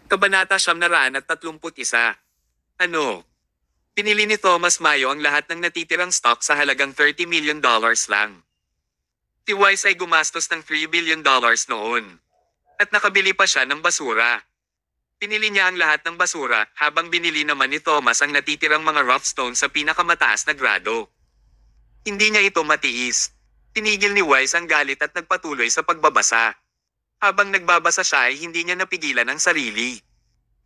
Kabanata 931. Ano? Pinili ni Thomas Mayo ang lahat ng natitirang stock sa halagang $30 million lang. Si Wise ay gumastos ng $3 billion noon. At nakabili pa siya ng basura. Pinili niya ang lahat ng basura habang binili naman ni Thomas ang natitirang mga rough stone sa pinakamataas na grado. Hindi niya ito matiis. Tinigil ni Wise ang galit at nagpatuloy sa pagbabasa. Habang nagbabasa siya ay hindi niya napigilan ang sarili.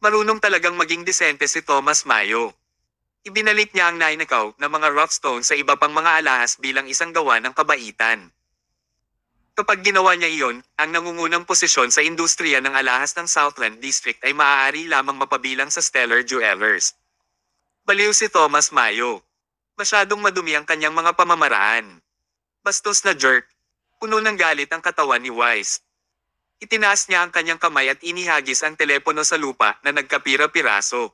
Marunong talagang maging disente si Thomas Mayo. Ibinalik niya ang nainakaw na mga rough stone sa iba pang mga alahas bilang isang gawa ng kabaitan. Kapag ginawa niya iyon, ang nangungunang posisyon sa industriya ng alahas ng Southland District ay maaari lamang mapabilang sa Stellar Jewelers. Baliw si Thomas Mayo. Masyadong madumi ang kanyang mga pamamaraan. Bastos na jerk. Puno ng galit ang katawan ni Wise. Itinaas niya ang kanyang kamay at inihagis ang telepono sa lupa na nagkapira-piraso.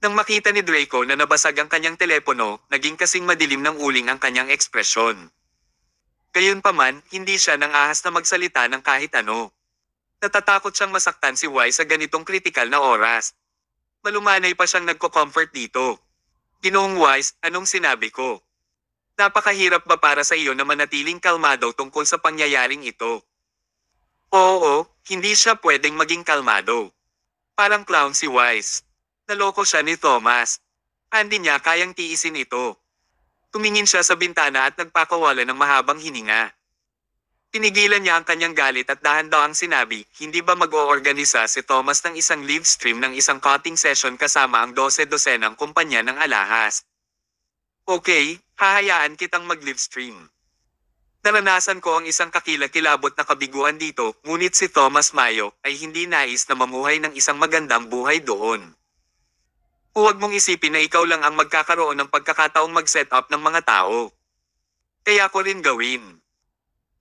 Nang makita ni Draco na nabasag ang kanyang telepono, naging kasing madilim ng uling ang kanyang ekspresyon. Gayunpaman, hindi siya nang ahas na magsalita ng kahit ano. Natatakot siyang masaktan si Wise sa ganitong kritikal na oras. Malumanay pa siyang nagko-comfort dito. Ginoong Wise, anong sinabi ko? Napakahirap ba para sa iyo na manatiling kalmado tungkol sa pangyayaring ito? Oo, hindi siya pwedeng maging kalmado. Parang clown si Wise. Naloko siya ni Thomas. Hindi niya kayang tiisin ito. Tumingin siya sa bintana at nagpakawala ng mahabang hininga. Pinigilan niya ang kanyang galit at dahan-dahang sinabi, hindi ba mag-oorganisa si Thomas ng isang live stream ng isang cutting session kasama ang 12-dosenang kumpanya ng alahas? Okay, hahayaan kitang mag-live stream. Naranasan ko ang isang kakilakilabot na kabiguan dito, ngunit si Thomas Mayo ay hindi nais na mamuhay ng isang magandang buhay doon. Huwag mong isipin na ikaw lang ang magkakaroon ng pagkakataong mag-set up ng mga tao. Kaya ko rin gawin.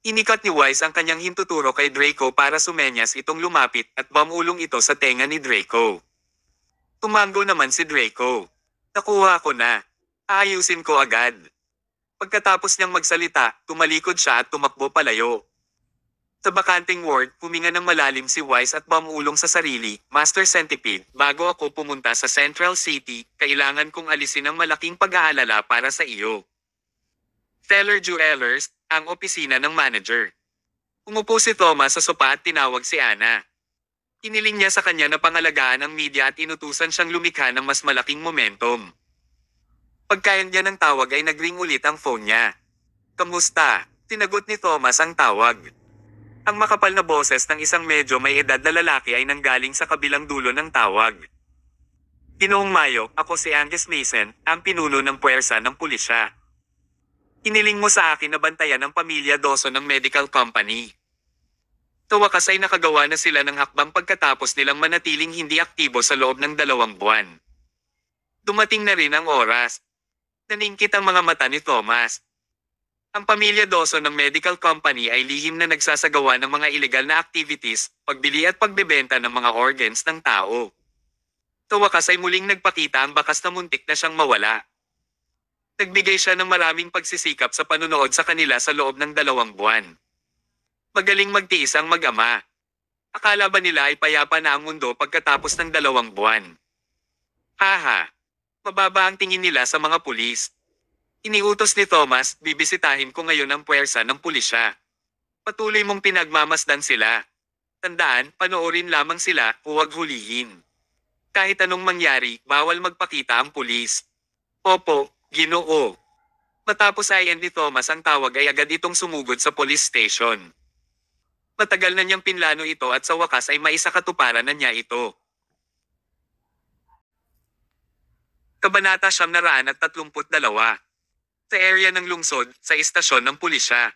Inikat ni Wise ang kanyang hintuturo kay Draco para sumenyas itong lumapit at bamulong ito sa tenga ni Draco. Tumango naman si Draco. Nakuha ko na. Aayusin ko agad. Pagkatapos niyang magsalita, tumalikod siya at tumakbo palayo. Sa bakanting ward, huminga ng malalim si Wise at bumulong sa sarili, Master Centipede, bago ako pumunta sa Central City, kailangan kong alisin ang malaking pag-aalala para sa iyo. Stellar Jewelers, ang opisina ng manager. Umupo si Thomas sa sopa at tinawag si Anna. Iniling niya sa kanya na pangalagaan ang media at inutusan siyang lumikha ng mas malaking momentum. Pagkain niya ng tawag ay nagring ulit ang phone niya. Kamusta? Tinagot ni Thomas ang tawag. Ang makapal na boses ng isang medyo may edad na lalaki ay nanggaling sa kabilang dulo ng tawag. Ginoong Mayo, ako si Angus Mason, ang pinuno ng puwersa ng pulisya. Iniling mo sa akin na bantayan ang pamilya Dawson ng medical company. Sa wakas ay nakagawa na sila ng hakbang pagkatapos nilang manatiling hindi aktibo sa loob ng 2 buwan. Dumating na rin ang oras. Naningkit ang mga mata ni Thomas. Ang pamilya Dawson ng medical company ay lihim na nagsasagawa ng mga illegal na activities, pagbili at pagbebenta ng mga organs ng tao. Sa wakas ay muling nagpakita ang bakas na muntik na siyang mawala. Nagbigay siya ng maraming pagsisikap sa panunood sa kanila sa loob ng 2 buwan. Magaling magtiis ang mag-ama. Akala ba nila ay payapa na ang mundo pagkatapos ng 2 buwan? Haha! Mababa ang tingin nila sa mga pulis. Iniutos ni Thomas, bibisitahin ko ngayon ang puwersa ng pulisya. Patuloy mong pinagmamasdan sila. Tandaan, panoorin lamang sila, huwag hulihin. Kahit anong mangyari, bawal magpakita ang pulis. Opo, Ginoo. Matapos ay ni Thomas ang tawag ay agad itong sumugod sa police station. Matagal na niyang pinlano ito at sa wakas ay maisakatuparan na niya ito. Kabanata 932. Sa area ng lungsod, sa istasyon ng pulisya.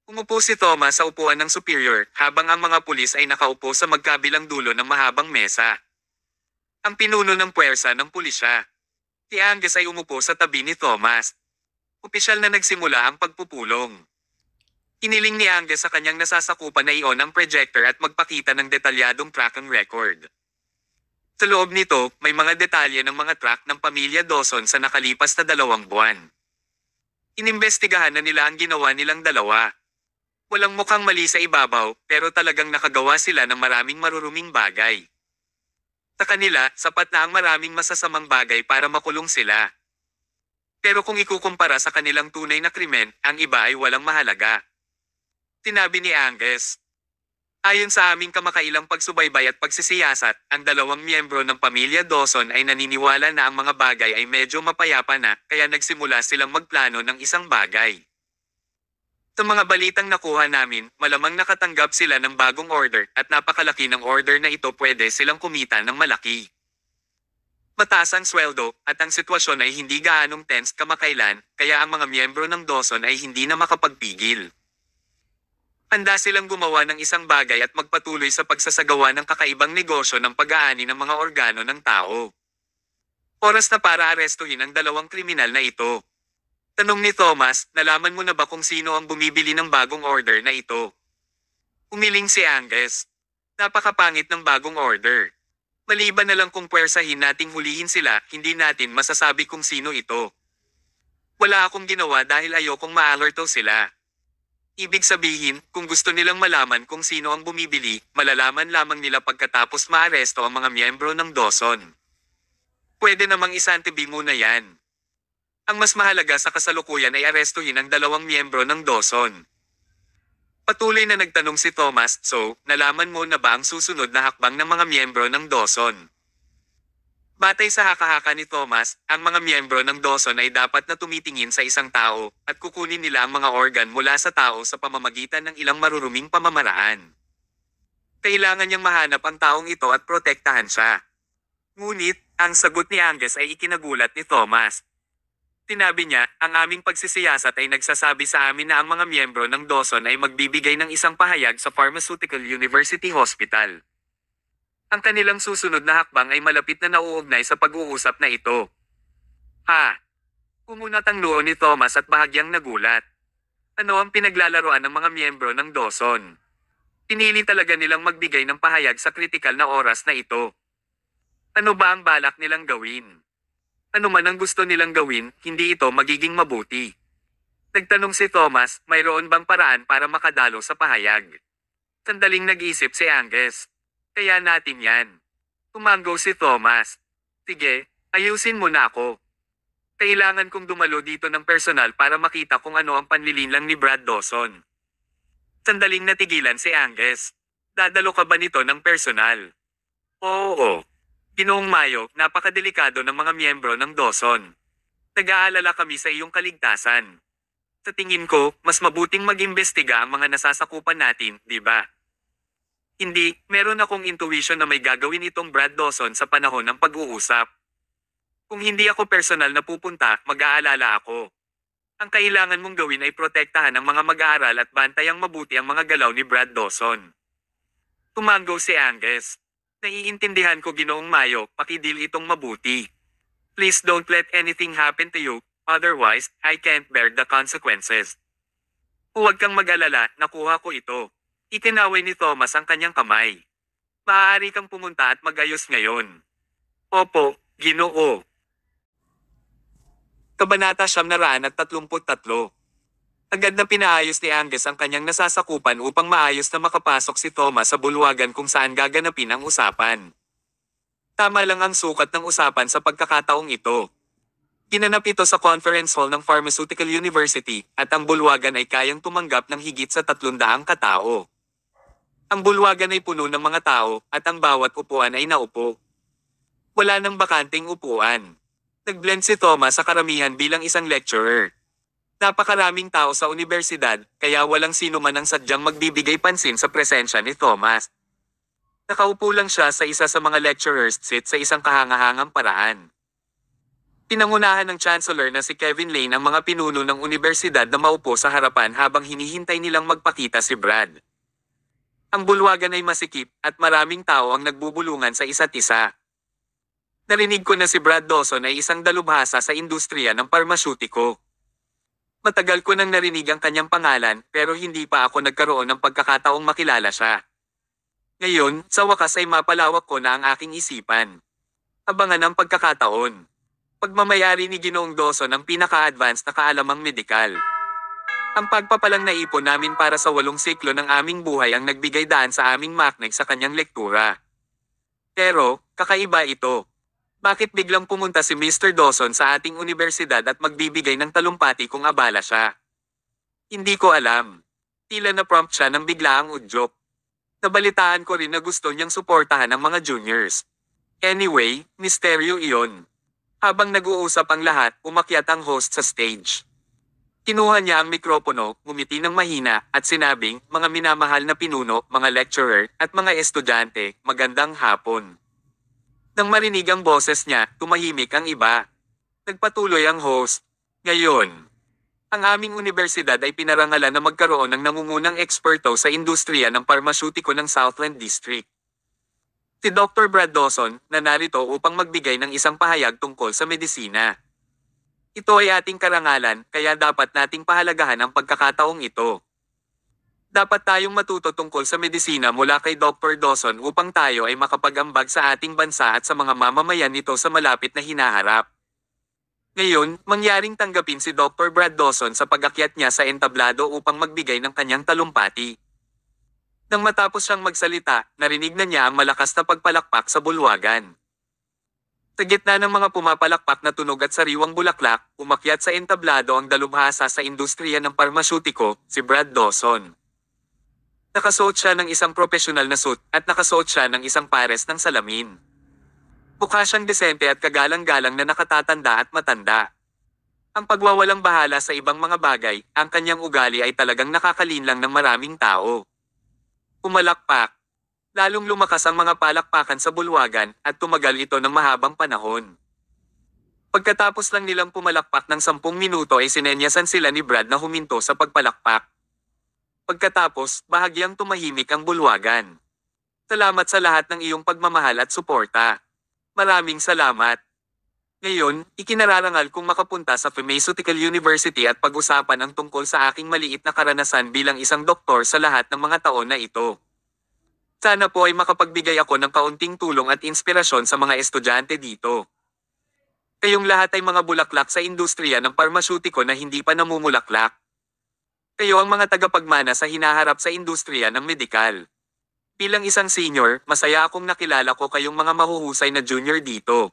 Umupo si Thomas sa upuan ng superior habang ang mga pulis ay nakaupo sa magkabilang dulo ng mahabang mesa. Ang pinuno ng puwersa ng pulisya. Si Angus ay umupo sa tabi ni Thomas. Opisyal na nagsimula ang pagpupulong. Iniling ni Angus sa kanyang nasasakupan na i-on ang projector at magpakita ng detalyadong tracking record. Sa loob nito, may mga detalye ng mga track ng pamilya Dawson sa nakalipas na 2 buwan. Inimbestigahan na nila ang ginawa nilang dalawa. Walang mukhang mali sa ibabaw, pero talagang nakagawa sila ng maraming maruruming bagay. Sa kanila, sapat na ang maraming masasamang bagay para makulong sila. Pero kung ikukumpara sa kanilang tunay na krimen, ang iba ay walang mahalaga. Sinabi ni Angus. Ayon sa aming kamakailang pagsubaybay at pagsisiyasat, ang dalawang miyembro ng pamilya Dawson ay naniniwala na ang mga bagay ay medyo mapayapa na, kaya nagsimula silang magplano ng isang bagay. Sa mga balitang nakuha namin, malamang nakatanggap sila ng bagong order at napakalaki ng order na ito, pwede silang kumita ng malaki. Mataas ang sweldo at ang sitwasyon ay hindi gaanong tense kamakailan, kaya ang mga miyembro ng Dawson ay hindi na makapagpigil. Handa silang gumawa ng isang bagay at magpatuloy sa pagsasagawa ng kakaibang negosyo ng pag-aani ng mga organo ng tao. Oras na para arestuhin ang dalawang kriminal na ito. Tanong ni Thomas, nalaman mo na ba kung sino ang bumibili ng bagong order na ito? Umiling si Angus. Napakapangit ng bagong order. Maliban na lang kung puwersahin nating hulihin sila, hindi natin masasabi kung sino ito. Wala akong ginawa dahil ayokong ma-alerto sila. Ibig sabihin, kung gusto nilang malaman kung sino ang bumibili, malalaman lamang nila pagkatapos maaresto ang mga miyembro ng Dawson. Pwede namang isantibi muna yan. Ang mas mahalaga sa kasalukuyan ay arestuhin ang dalawang miyembro ng Dawson. Patuloy na nagtanong si Thomas, so, nalaman mo na ba ang susunod na hakbang ng mga miyembro ng Dawson? Batay sa haka-haka ni Thomas, ang mga miyembro ng Dawson ay dapat na tumitingin sa isang tao at kukunin nila ang mga organ mula sa tao sa pamamagitan ng ilang maruruming pamamaraan. Kailangan niyang mahanap ang taong ito at protektahan siya. Ngunit, ang sagot ni Angus ay ikinagulat ni Thomas. Sinabi niya, ang aming pagsisiyasat ay nagsasabi sa amin na ang mga miyembro ng Dawson ay magbibigay ng isang pahayag sa Pharmaceutical University Hospital. Ang kanilang susunod na hakbang ay malapit na nauugnay sa pag-uusap na ito. Ha? Kumunat ang noo ni Thomas at bahagyang nagulat. Ano ang pinaglalaroan ng mga miyembro ng Dawson? Pinili talaga nilang magbigay ng pahayag sa kritikal na oras na ito. Ano ba ang balak nilang gawin? Ano man ang gusto nilang gawin, hindi ito magiging mabuti. Nagtanong si Thomas, mayroon bang paraan para makadalo sa pahayag? Sandaling nag-isip si Angus. Kaya natin yan. Tumanggo si Thomas. Sige, ayusin mo na ako. Kailangan kong dumalo dito ng personal para makita kung ano ang panlilinlang ni Brad Dawson. Sandaling natigilan si Angus. Dadalo ka ba nito ng personal? Oo. Ginoong Mayo, napakadelikado ng mga miyembro ng Dawson. Nag-aalala kami sa iyong kaligtasan. Sa tingin ko, mas mabuting mag-imbestiga ang mga nasasakupan natin, di ba? Hindi, meron akong intuition na may gagawin itong Brad Dawson sa panahon ng pag-uusap. Kung hindi ako personal na pupunta, mag-aalala ako. Ang kailangan mong gawin ay protektahan ang mga mag-aaral at bantayang mabuti ang mga galaw ni Brad Dawson. Tumanggo si Angus. Naiintindihan ko, Ginoong Mayo, pakidil itong mabuti. Please don't let anything happen to you, otherwise, I can't bear the consequences. Huwag kang mag-alala, nakuha ko ito. Itinaway ni Thomas ang kanyang kamay. Maaari kang pumunta at mag-ayos ngayon. Opo, Ginoo. Kabanata 933. Agad na pinaayos ni Angus ang kanyang nasasakupan upang maayos na makapasok si Thomas sa bulwagan kung saan gaganapin ang usapan. Tama lang ang sukat ng usapan sa pagkakataong ito. Ginanap ito sa conference hall ng Pharmaceutical University at ang bulwagan ay kayang tumanggap ng higit sa 300 katao. Ang bulwagan ay puno ng mga tao at ang bawat upuan ay naupo. Wala nang bakanting upuan. Nag-blend si Thomas sa karamihan bilang isang lecturer. Napakaraming tao sa universidad, kaya walang sino man ang sadyang magbibigay pansin sa presensya ni Thomas. Nakaupo lang siya sa isa sa mga lecturer's seat sa isang kahangahangang paraan. Pinangunahan ng Chancellor na si Kevin Lane ang mga pinuno ng universidad na maupo sa harapan habang hinihintay nilang magpakita si Brad. Ang bulwagan ay masikip at maraming tao ang nagbubulungan sa isa't isa. Narinig ko na si Brad Dawson ay isang dalubhasa sa industriya ng parmasyutiko. Matagal ko nang narinig ang kanyang pangalan pero hindi pa ako nagkaroon ng pagkakataong makilala siya. Ngayon, sa wakas ay mapalawak ko na ang aking isipan. Abangan ang pagkakataon. Pagmamayari ni Ginoong Dawson ang pinaka-advanced na kaalamang medikal. Ang pagpapalang naipon namin para sa 8 siklo ng aming buhay ang nagbigay daan sa aming maknig sa kanyang lektura. Pero, kakaiba ito. Bakit biglang pumunta si Mr. Dawson sa ating universidad at magbibigay ng talumpati kung abala siya? Hindi ko alam. Tila na-prompt siya ng biglaang udyok. Nabalitaan ko rin na gusto niyang suportahan ang mga juniors. Anyway, misteryo iyon. Habang nag-uusap ang lahat, umakyat ang host sa stage. Kinuha niya ang mikropono, ngumiti ng mahina, at sinabing, mga minamahal na pinuno, mga lecturer, at mga estudyante, magandang hapon. Nang marinig ang boses niya, tumahimik ang iba. Nagpatuloy ang host. Ngayon, ang aming universidad ay pinarangalan na magkaroon ng nangungunang eksperto sa industriya ng parmasutiko ng Southland District. Si Dr. Brad Dawson, na narito upang magbigay ng isang pahayag tungkol sa medisina. Ito ay ating karangalan, kaya dapat nating pahalagahan ang pagkakataong ito. Dapat tayong matuto tungkol sa medisina mula kay Dr. Dawson upang tayo ay makapag-ambag sa ating bansa at sa mga mamamayan nito sa malapit na hinaharap. Ngayon, mangyaring tanggapin si Dr. Brad Dawson sa pag-akyat niya sa entablado upang magbigay ng kanyang talumpati. Nang matapos siyang magsalita, narinig na niya ang malakas na pagpalakpak sa bulwagan. Sa gitna ng mga pumapalakpak na tunog at sariwang bulaklak, umakyat sa entablado ang dalubhasa sa industriya ng parmasutiko, si Brad Dawson. Nakasuot siya ng isang profesional na suit at nakasuot siya ng isang pares ng salamin. Mukha siyang desente at kagalang-galang na nakatatanda at matanda. Ang pagwawalang bahala sa ibang mga bagay, ang kanyang ugali ay talagang nakakalinlang ng maraming tao. Pumalakpak. Lalong lumakas ang mga palakpakan sa bulwagan at tumagal ito ng mahabang panahon. Pagkatapos lang nilang pumalakpak ng 10 minuto ay sinenyasan sila ni Brad na huminto sa pagpalakpak. Pagkatapos, bahagyang tumahimik ang bulwagan. Salamat sa lahat ng iyong pagmamahal at suporta. Maraming salamat. Ngayon, ikinararangal kong makapunta sa Pharmaceutical University at pag-usapan ang tungkol sa aking maliit na karanasan bilang isang doktor sa lahat ng mga taon na ito. Sana po ay makapagbigay ako ng kaunting tulong at inspirasyon sa mga estudyante dito. Kayong lahat ay mga bulaklak sa industriya ng parmasutiko na hindi pa namumulaklak. Kayo ang mga tagapagmana sa hinaharap sa industriya ng medikal. Bilang isang senior, masaya akong nakilala ko kayong mga mahuhusay na junior dito.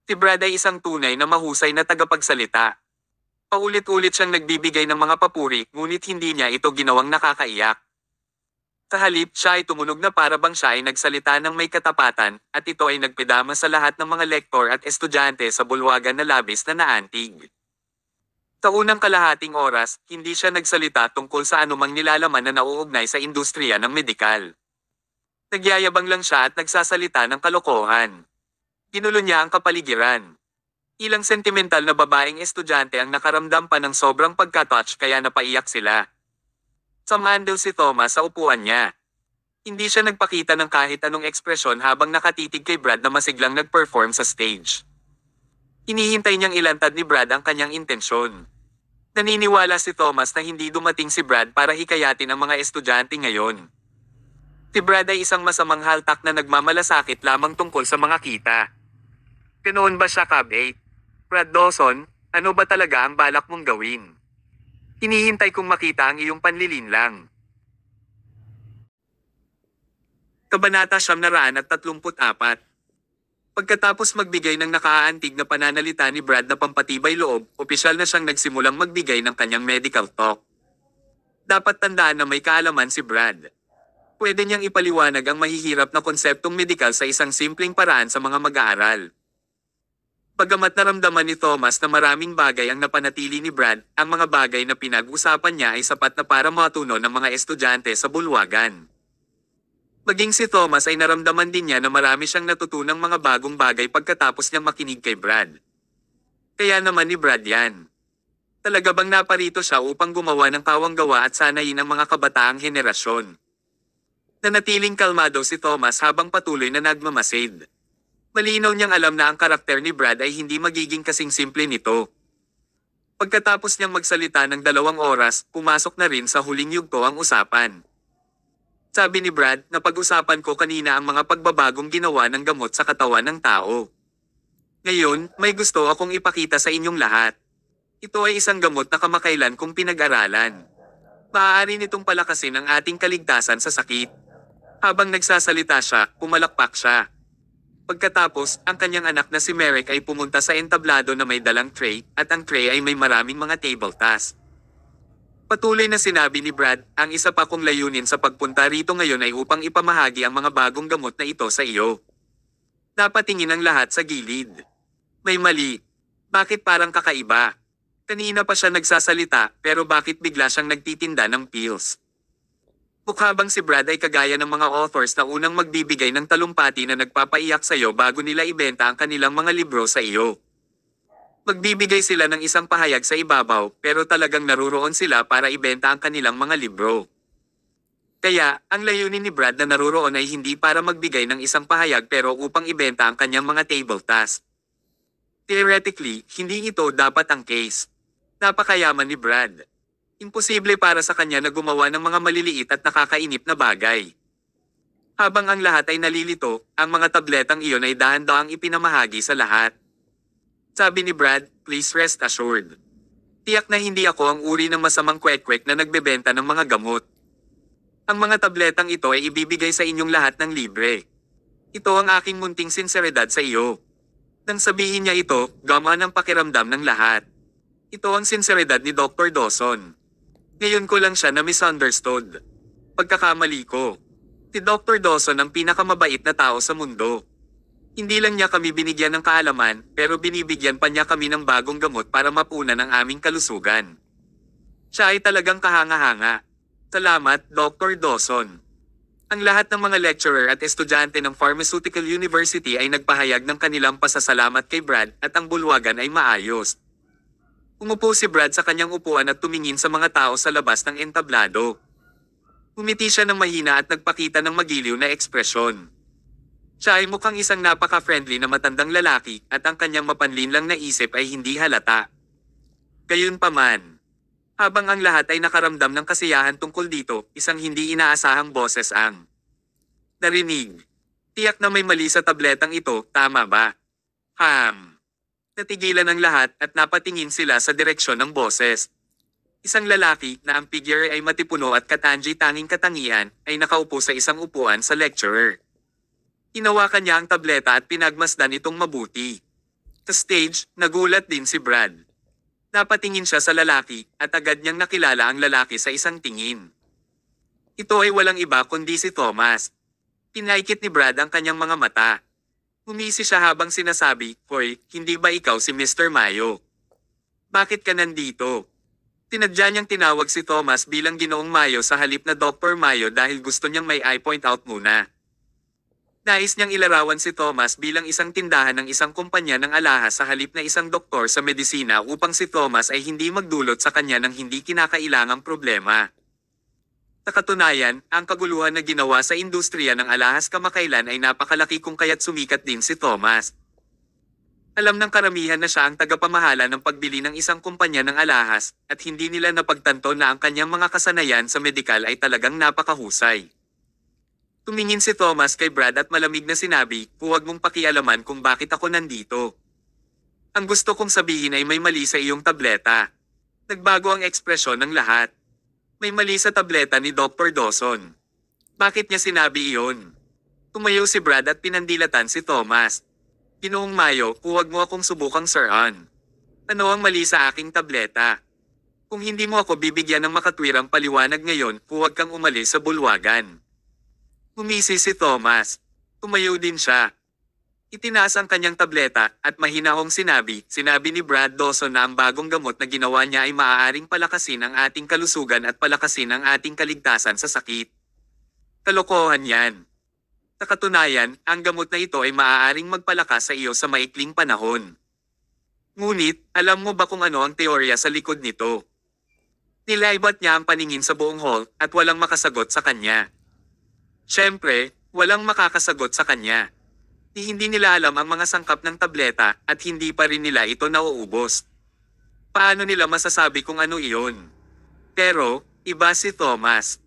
Si Brad ay isang tunay na mahusay na tagapagsalita. Paulit-ulit siyang nagbibigay ng mga papuri, ngunit hindi niya ito ginawang nakakaiyak. Sa halip, siya ay tumunog na para bang siya ay nagsalita ng may katapatan, at ito ay nagpedama sa lahat ng mga lektor at estudyante sa bulwagan na labis na naantig. Sa unang kalahating oras, hindi siya nagsalita tungkol sa anumang nilalaman na nauugnay sa industriya ng medikal. Nagyayabang lang siya at nagsasalita ng kalokohan. Ginulo niya ang kapaligiran. Ilang sentimental na babaeng estudyante ang nakaramdam pa ng sobrang pagkatouch kaya napaiyak sila. Samandal si Thomas sa upuan niya. Hindi siya nagpakita ng kahit anong ekspresyon habang nakatitig kay Brad na masiglang nag-perform sa stage. Hinihintay niyang ilantad ni Brad ang kanyang intensyon. Naniniwala si Thomas na hindi dumating si Brad para hikayatin ang mga estudyante ngayon. Si Brad ay isang masamang haltak na nagmamalasakit lamang tungkol sa mga kita. Ganoon ba siya kabait? Brad Dawson, ano ba talaga ang balak mong gawin? Hinihintay kong makita ang iyong panlilinlang. Kabanata 934. Pagkatapos magbigay ng nakaaantig na pananalita ni Brad na pampatibay loob, opisyal na siyang nagsimulang magbigay ng kanyang medical talk. Dapat tandaan na may kaalaman si Brad. Pwede niyang ipaliwanag ang mahihirap na konseptong medikal sa isang simpleng paraan sa mga mag-aaral. Bagamat naramdaman ni Thomas na maraming bagay ang napanatili ni Brad, ang mga bagay na pinag-usapan niya ay sapat na para matuno ng mga estudyante sa bulwagan. Maging si Thomas ay naramdaman din niya na marami siyang natutunang mga bagong bagay pagkatapos niyang makinig kay Brad. Kaya naman ni Brad yan. Talaga bang naparito siya upang gumawa ng kawang-gawa at sanayin ang mga kabataang henerasyon? Nanatiling kalmado si Thomas habang patuloy na nagmamasid. Malinaw niyang alam na ang karakter ni Brad ay hindi magiging kasing simple nito. Pagkatapos niyang magsalita ng 2 oras, pumasok na rin sa huling yugto ang usapan. Sabi ni Brad, napag-usapan ko kanina ang mga pagbabagong ginawa ng gamot sa katawan ng tao. Ngayon, may gusto akong ipakita sa inyong lahat. Ito ay isang gamot na kamakailan kong pinag-aralan. Maaari nitong palakasin ang ating kaligtasan sa sakit. Habang nagsasalita siya, pumalakpak siya. Pagkatapos, ang kanyang anak na si Merrick ay pumunta sa entablado na may dalang tray, at ang tray ay may maraming mga table tasks. Patuloy na sinabi ni Brad, ang isa pa kong layunin sa pagpunta rito ngayon ay upang ipamahagi ang mga bagong gamot na ito sa iyo. Dapat tingin ang lahat sa gilid. May mali. Bakit parang kakaiba? Kanina pa siya nagsasalita, pero bakit bigla siyang nagtitinda ng pills? Mukha bang si Brad ay kagaya ng mga authors na unang magbibigay ng talumpati na nagpapaiyak sa iyo bago nila ibenta ang kanilang mga libro sa iyo? Magbibigay sila ng isang pahayag sa ibabaw, pero talagang naruroon sila para ibenta ang kanilang mga libro. Kaya, ang layunin ni Brad na naruroon ay hindi para magbigay ng isang pahayag pero upang ibenta ang kanyang mga table tasks. Theoretically, hindi ito dapat ang case. Napakayaman ni Brad. Imposible para sa kanya na gumawa ng mga maliliit at nakakainip na bagay. Habang ang lahat ay nalilito, ang mga tabletang iyon ay dahan-dahang ipinamahagi sa lahat. Sabi ni Brad, please rest assured. Tiyak na hindi ako ang uri ng masamang kwek-kwek na nagbebenta ng mga gamot. Ang mga tabletang ito ay ibibigay sa inyong lahat ng libre. Ito ang aking munting sinseridad sa iyo. Nang sabihin niya ito, gamaan ang pakiramdam ng lahat. Ito ang sinseridad ni Dr. Dawson. Ngayon ko lang siya na misunderstood. Pagkakamali ko. Si Dr. Dawson ang pinakamabait na tao sa mundo. Hindi lang niya kami binigyan ng kaalaman, pero binibigyan pa niya kami ng bagong gamot para mapunan ang aming kalusugan. Siya ay talagang kahanga-hanga. Salamat, Dr. Dawson. Ang lahat ng mga lecturer at estudyante ng Pharmaceutical University ay nagpahayag ng kanilang pasasalamat kay Brad at ang bulwagan ay maayos. Umupo si Brad sa kanyang upuan at tumingin sa mga tao sa labas ng entablado. Umiti siya ng mahina at nagpakita ng magiliw na ekspresyon. Siya ay mukhang isang napaka-friendly na matandang lalaki at ang kanyang mapanlinlang na isip ay hindi halata. Gayunpaman, habang ang lahat ay nakaramdam ng kasiyahan tungkol dito, isang hindi inaasahang boses ang narinig. Tiyak na may mali sa tabletang ito, tama ba? Natigilan ang lahat at napatingin sila sa direksyon ng boses. Isang lalaki na ang figure ay matipuno at katangi-tanging katangian ay nakaupo sa isang upuan sa lecturer. Hinawakan niya ang tableta at pinagmasdan itong mabuti. Sa stage, nagulat din si Brad. Napatingin siya sa lalaki at agad niyang nakilala ang lalaki sa isang tingin. Ito ay walang iba kundi si Thomas. Pinaikit ni Brad ang kanyang mga mata. Humisi siya habang sinasabi, "Hoy, hindi ba ikaw si Mr. Mayo? Bakit ka nandito?" Tinadya niyang tinawag si Thomas bilang Ginoong Mayo sa halip na Dr. Mayo dahil gusto niyang may eye point out muna. Nais niyang ilarawan si Thomas bilang isang tindahan ng isang kumpanya ng alahas sa halip na isang doktor sa medisina upang si Thomas ay hindi magdulot sa kanya ng hindi kinakailangang problema. Sa katunayan, ang kaguluhan na ginawa sa industriya ng alahas kamakailan ay napakalaki kung kaya't sumikat din si Thomas. Alam ng karamihan na siya ang tagapamahala ng pagbili ng isang kumpanya ng alahas at hindi nila napagtanto na ang kanyang mga kasanayan sa medikal ay talagang napakahusay. Tumingin si Thomas kay Brad at malamig na sinabi, "Huwag mong pakialaman kung bakit ako nandito. Ang gusto kong sabihin ay may mali sa iyong tableta." Nagbago ang ekspresyon ng lahat. May mali sa tableta ni Dr. Dawson. Bakit niya sinabi iyon? Tumayo si Brad at pinandilatan si Thomas. "Ginoong Mayo, huwag mo akong subukang sir-an. Ano ang mali sa aking tableta? Kung hindi mo ako bibigyan ng makatwirang paliwanag ngayon, huwag kang umalis sa bulwagan." Humisi si Thomas. Tumayo din siya. Itinaas ang kanyang tableta at mahinahong sinabi ni Brad Dawson na ang bagong gamot na ginawa niya ay maaaring palakasin ang ating kalusugan at palakasin ang ating kaligtasan sa sakit. Kalokohan yan. Sa katunayan, ang gamot na ito ay maaaring magpalakas sa iyo sa maikling panahon. Ngunit, alam mo ba kung ano ang teorya sa likod nito? Nilaibat niya ang paningin sa buong hall at walang makasagot sa kanya. Siyempre, walang makakasagot sa kanya. Hindi nila alam ang mga sangkap ng tableta at hindi pa rin nila ito nauubos. Paano nila masasabi kung ano iyon? Pero, iba si Thomas.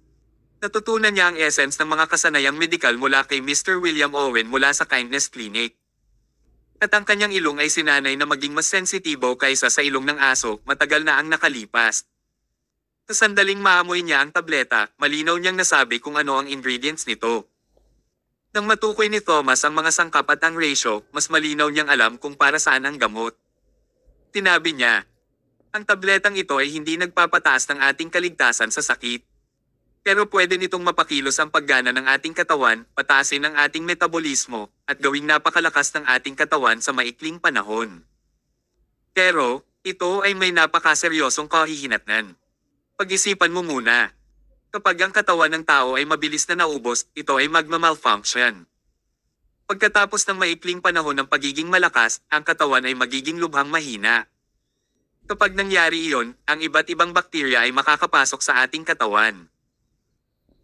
Natutunan niya ang essence ng mga kasanayang medikal mula kay Mr. William Owen mula sa Kindness Clinic. At ang kanyang ilong ay sinanay na maging mas sensitibo kaysa sa ilong ng aso, matagal na ang nakalipas. Sa sandaling maamoy niya ang tableta, malinaw niyang nasabi kung ano ang ingredients nito. Nang matukoy ni Thomas ang mga sangkap at ang ratio, mas malinaw niyang alam kung para saan ang gamot. Tinabi niya, ang tabletang ito ay hindi nagpapataas ng ating kaligtasan sa sakit. Pero pwede nitong mapakilos ang paggana ng ating katawan, pataasin ang ating metabolismo, at gawing napakalakas ng ating katawan sa maikling panahon. Pero, ito ay may napakaseryosong kahihinatnan. Pag-isipan mo muna. Kapag ang katawan ng tao ay mabilis na naubos, ito ay magma-malfunction. Pagkatapos ng maikling panahon ng pagiging malakas, ang katawan ay magiging lubhang mahina. Kapag nangyari iyon, ang iba't ibang bakterya ay makakapasok sa ating katawan.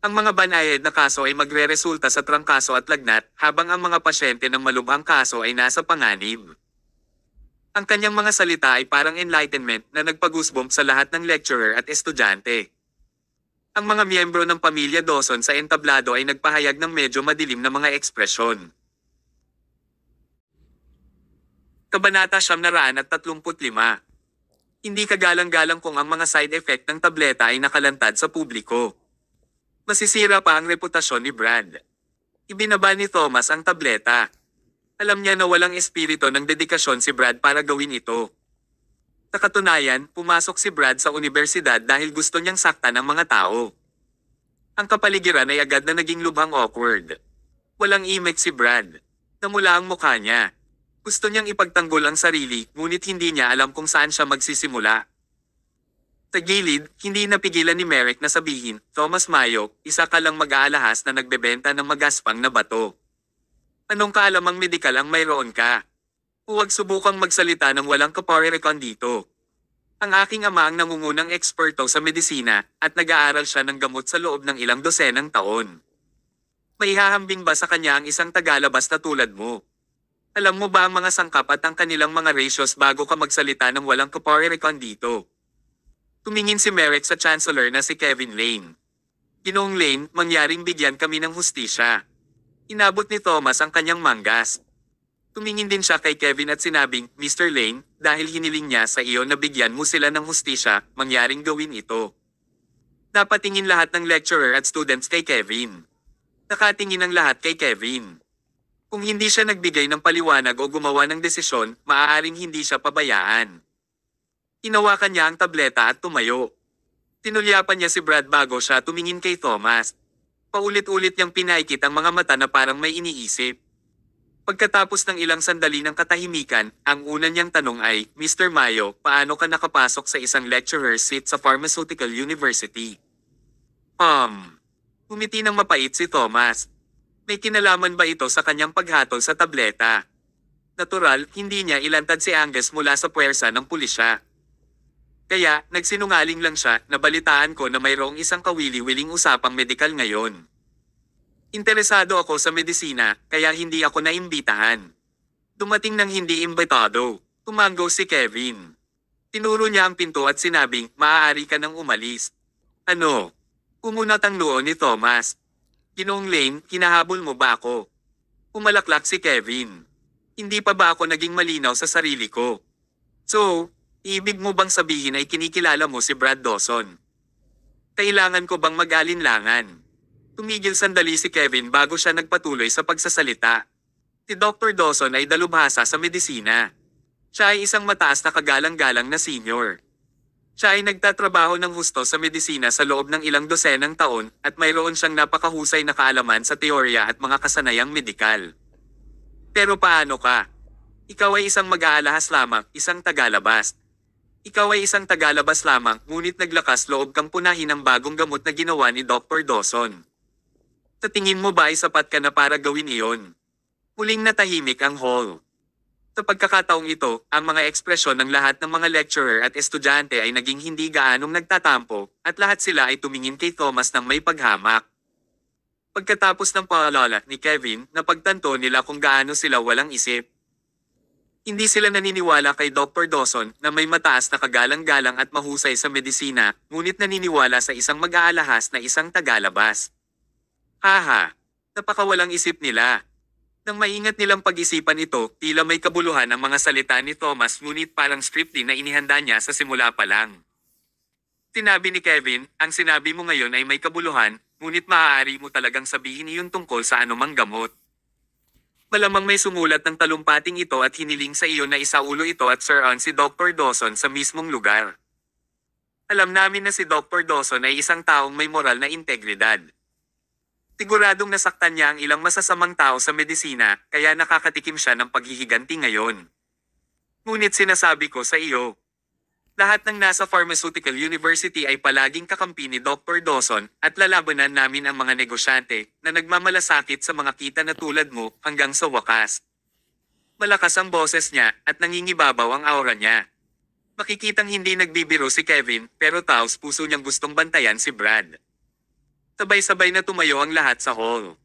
Ang mga banayad na kaso ay magreresulta sa trangkaso at lagnat, habang ang mga pasyente ng malubhang kaso ay nasa panganib. Ang kanyang mga salita ay parang enlightenment na nagpag-goosebump sa lahat ng lecturer at estudyante. Ang mga miyembro ng pamilya Dawson sa entablado ay nagpahayag ng medyo madilim na mga ekspresyon. Kabanata 935. Hindi kagalang-galang kung ang mga side effect ng tableta ay nakalantad sa publiko. Masisira pa ang reputasyon ni Brad. Ibinaba ni Thomas ang tableta. Alam niya na walang espiritu ng dedikasyon si Brad para gawin ito. Sa katunayan, pumasok si Brad sa universidad dahil gusto niyang saktan ang mga tao. Ang kapaligiran ay agad na naging lubhang awkward. Walang imik si Brad. Namula ang mukha niya. Gusto niyang ipagtanggol ang sarili, ngunit hindi niya alam kung saan siya magsisimula. Sa gilid, hindi napigilan ni Merrick na sabihin, Thomas Mayo, isa ka lang mag-aalahas na nagbebenta ng magaspang na bato. Anong kaalamang medikal ang mayroon ka? Huwag subukang magsalita ng walang kaparerekon dito. Ang aking ama ang nangungunang eksperto sa medisina, at nag-aaral siya ng gamot sa loob ng ilang dosenang taon. Maihahambing ba sa kanya ang isang tagalabas na tulad mo? Alam mo ba ang mga sangkap at ang kanilang mga ratios bago ka magsalita ng walang kaparerekon dito? Tumingin si Merrick sa Chancellor na si Kevin Lane. Ginoong Lane, mangyaring bigyan kami ng hustisya. Inabot ni Thomas ang kanyang manggas. Tumingin din siya kay Kevin at sinabing, Mr. Lane, dahil hiniling niya sa iyo na bigyan mo sila ng hustisya, mangyaring gawin ito. Napatingin lahat ng lecturer at students kay Kevin. Nakatingin ang lahat kay Kevin. Kung hindi siya nagbigay ng paliwanag o gumawa ng desisyon, maaaring hindi siya pabayaan. Hinawakan niya ang tableta at tumayo. Tinulyapan niya si Brad bago siya tumingin kay Thomas. Paulit-ulit niyang pinaikit ang mga mata na parang may iniisip. Pagkatapos ng ilang sandali ng katahimikan, ang una niyang tanong ay, Mr. Mayo, paano ka nakapasok sa isang lecturer seat sa Pharmaceutical University? Umiti ng mapait si Thomas. May kinalaman ba ito sa kanyang paghatol sa tableta? Natural, hindi niya ilantad si Angus mula sa puwersa ng pulisya. Kaya, nagsinungaling lang siya, nabalitaan ko na mayroong isang kawili-wiling usapang medikal ngayon. Interesado ako sa medisina, kaya hindi ako naimbitahan. Dumating ng hindi imbitado. Tumanggo si Kevin. Tinuro niya ang pinto at sinabing, maaari ka nang umalis. Ano? Umunat ang noo ni Thomas. Ginoong Lane, hinahabol mo ba ako? Umalaklak si Kevin. Hindi pa ba ako naging malinaw sa sarili ko? So, ibig mo bang sabihin ay kinikilala mo si Brad Dawson? Kailangan ko bang mag-alinlangan? Tumigil sandali si Kevin bago siya nagpatuloy sa pagsasalita. Si Dr. Dawson ay dalubhasa sa medisina. Siya ay isang mataas na kagalang-galang na senior. Siya ay nagtatrabaho ng husto sa medisina sa loob ng ilang dosenang taon at mayroon siyang napakahusay na kaalaman sa teorya at mga kasanayang medikal. Pero paano ka? Ikaw ay isang mag-aalahas lamang, isang tagalabas. Ikaw ay isang tagalabas lamang, ngunit naglakas loob kang punahin ang bagong gamot na ginawa ni Dr. Dawson. Sa tingin mo ba ay sapat ka na para gawin iyon? Muling natahimik ang hall. Sa pagkakataong ito, ang mga ekspresyon ng lahat ng mga lecturer at estudyante ay naging hindi gaanong nagtatampo, at lahat sila ay tumingin kay Thomas ng may paghamak. Pagkatapos ng paalala ni Kevin, napagtanto nila kung gaano sila walang isip. Hindi sila naniniwala kay Dr. Dawson na may mataas na kagalang-galang at mahusay sa medisina, ngunit naniniwala sa isang mag-aalahas na isang tagalabas. Haha, napakawalang isip nila. Nang maingat nilang pag-isipan ito, tila may kabuluhan ang mga salita ni Thomas ngunit parang script din na inihanda niya sa simula pa lang. Sinabi ni Kevin, ang sinabi mo ngayon ay may kabuluhan, ngunit maaari mo talagang sabihin iyon tungkol sa anumang gamot. Malamang may sumulat ng talumpating ito at hiniling sa iyo na isaulo ito at Sir si Dr. Dawson sa mismong lugar. Alam namin na si Dr. Dawson ay isang taong may moral na integridad. Siguradong nasaktan niya ang ilang masasamang tao sa medisina, kaya nakakatikim siya ng paghihiganti ngayon. Ngunit sinasabi ko sa iyo, lahat ng nasa Pharmaceutical University ay palaging kakampi ni Dr. Dawson at lalabanan namin ang mga negosyante na nagmamalasakit sa mga kita na tulad mo hanggang sa wakas. Malakas ang boses niya at nangingibabaw ang aura niya. Makikitang hindi nagbibiro si Kevin pero taos puso niyang gustong bantayan si Brad. Sabay-sabay na tumayo ang lahat sa hall.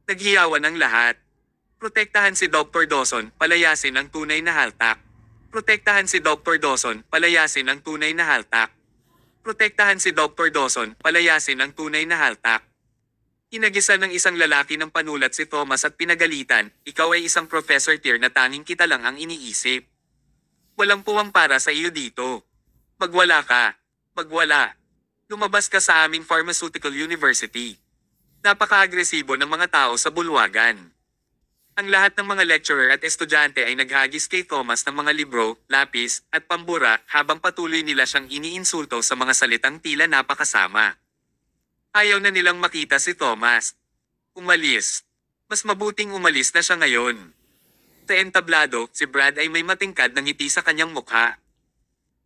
Naghiyawan ang lahat. Protektahan si Dr. Dawson, palayasin ang tunay na haltak. Protektahan si Dr. Dawson, palayasin ang tunay na haltak. Protektahan si Dr. Dawson, palayasin ang tunay na haltak. Inagisa ng isang lalaki ng panulat si Thomas at pinagalitan, ikaw ay isang professor tier na tanging kita lang ang iniisip. Walang puwang para sa iyo dito. Magwala ka. Magwala. Lumabas ka sa aming Pharmaceutical University. Napaka-agresibo ng mga tao sa bulwagan. Ang lahat ng mga lecturer at estudyante ay naghagis kay Thomas ng mga libro, lapis, at pambura habang patuloy nila siyang iniinsulto sa mga salitang tila napakasama. Ayaw na nilang makita si Thomas. Umalis. Mas mabuting umalis na siya ngayon. Sa entablado, si Brad ay may matingkad na ngiti sa kanyang mukha.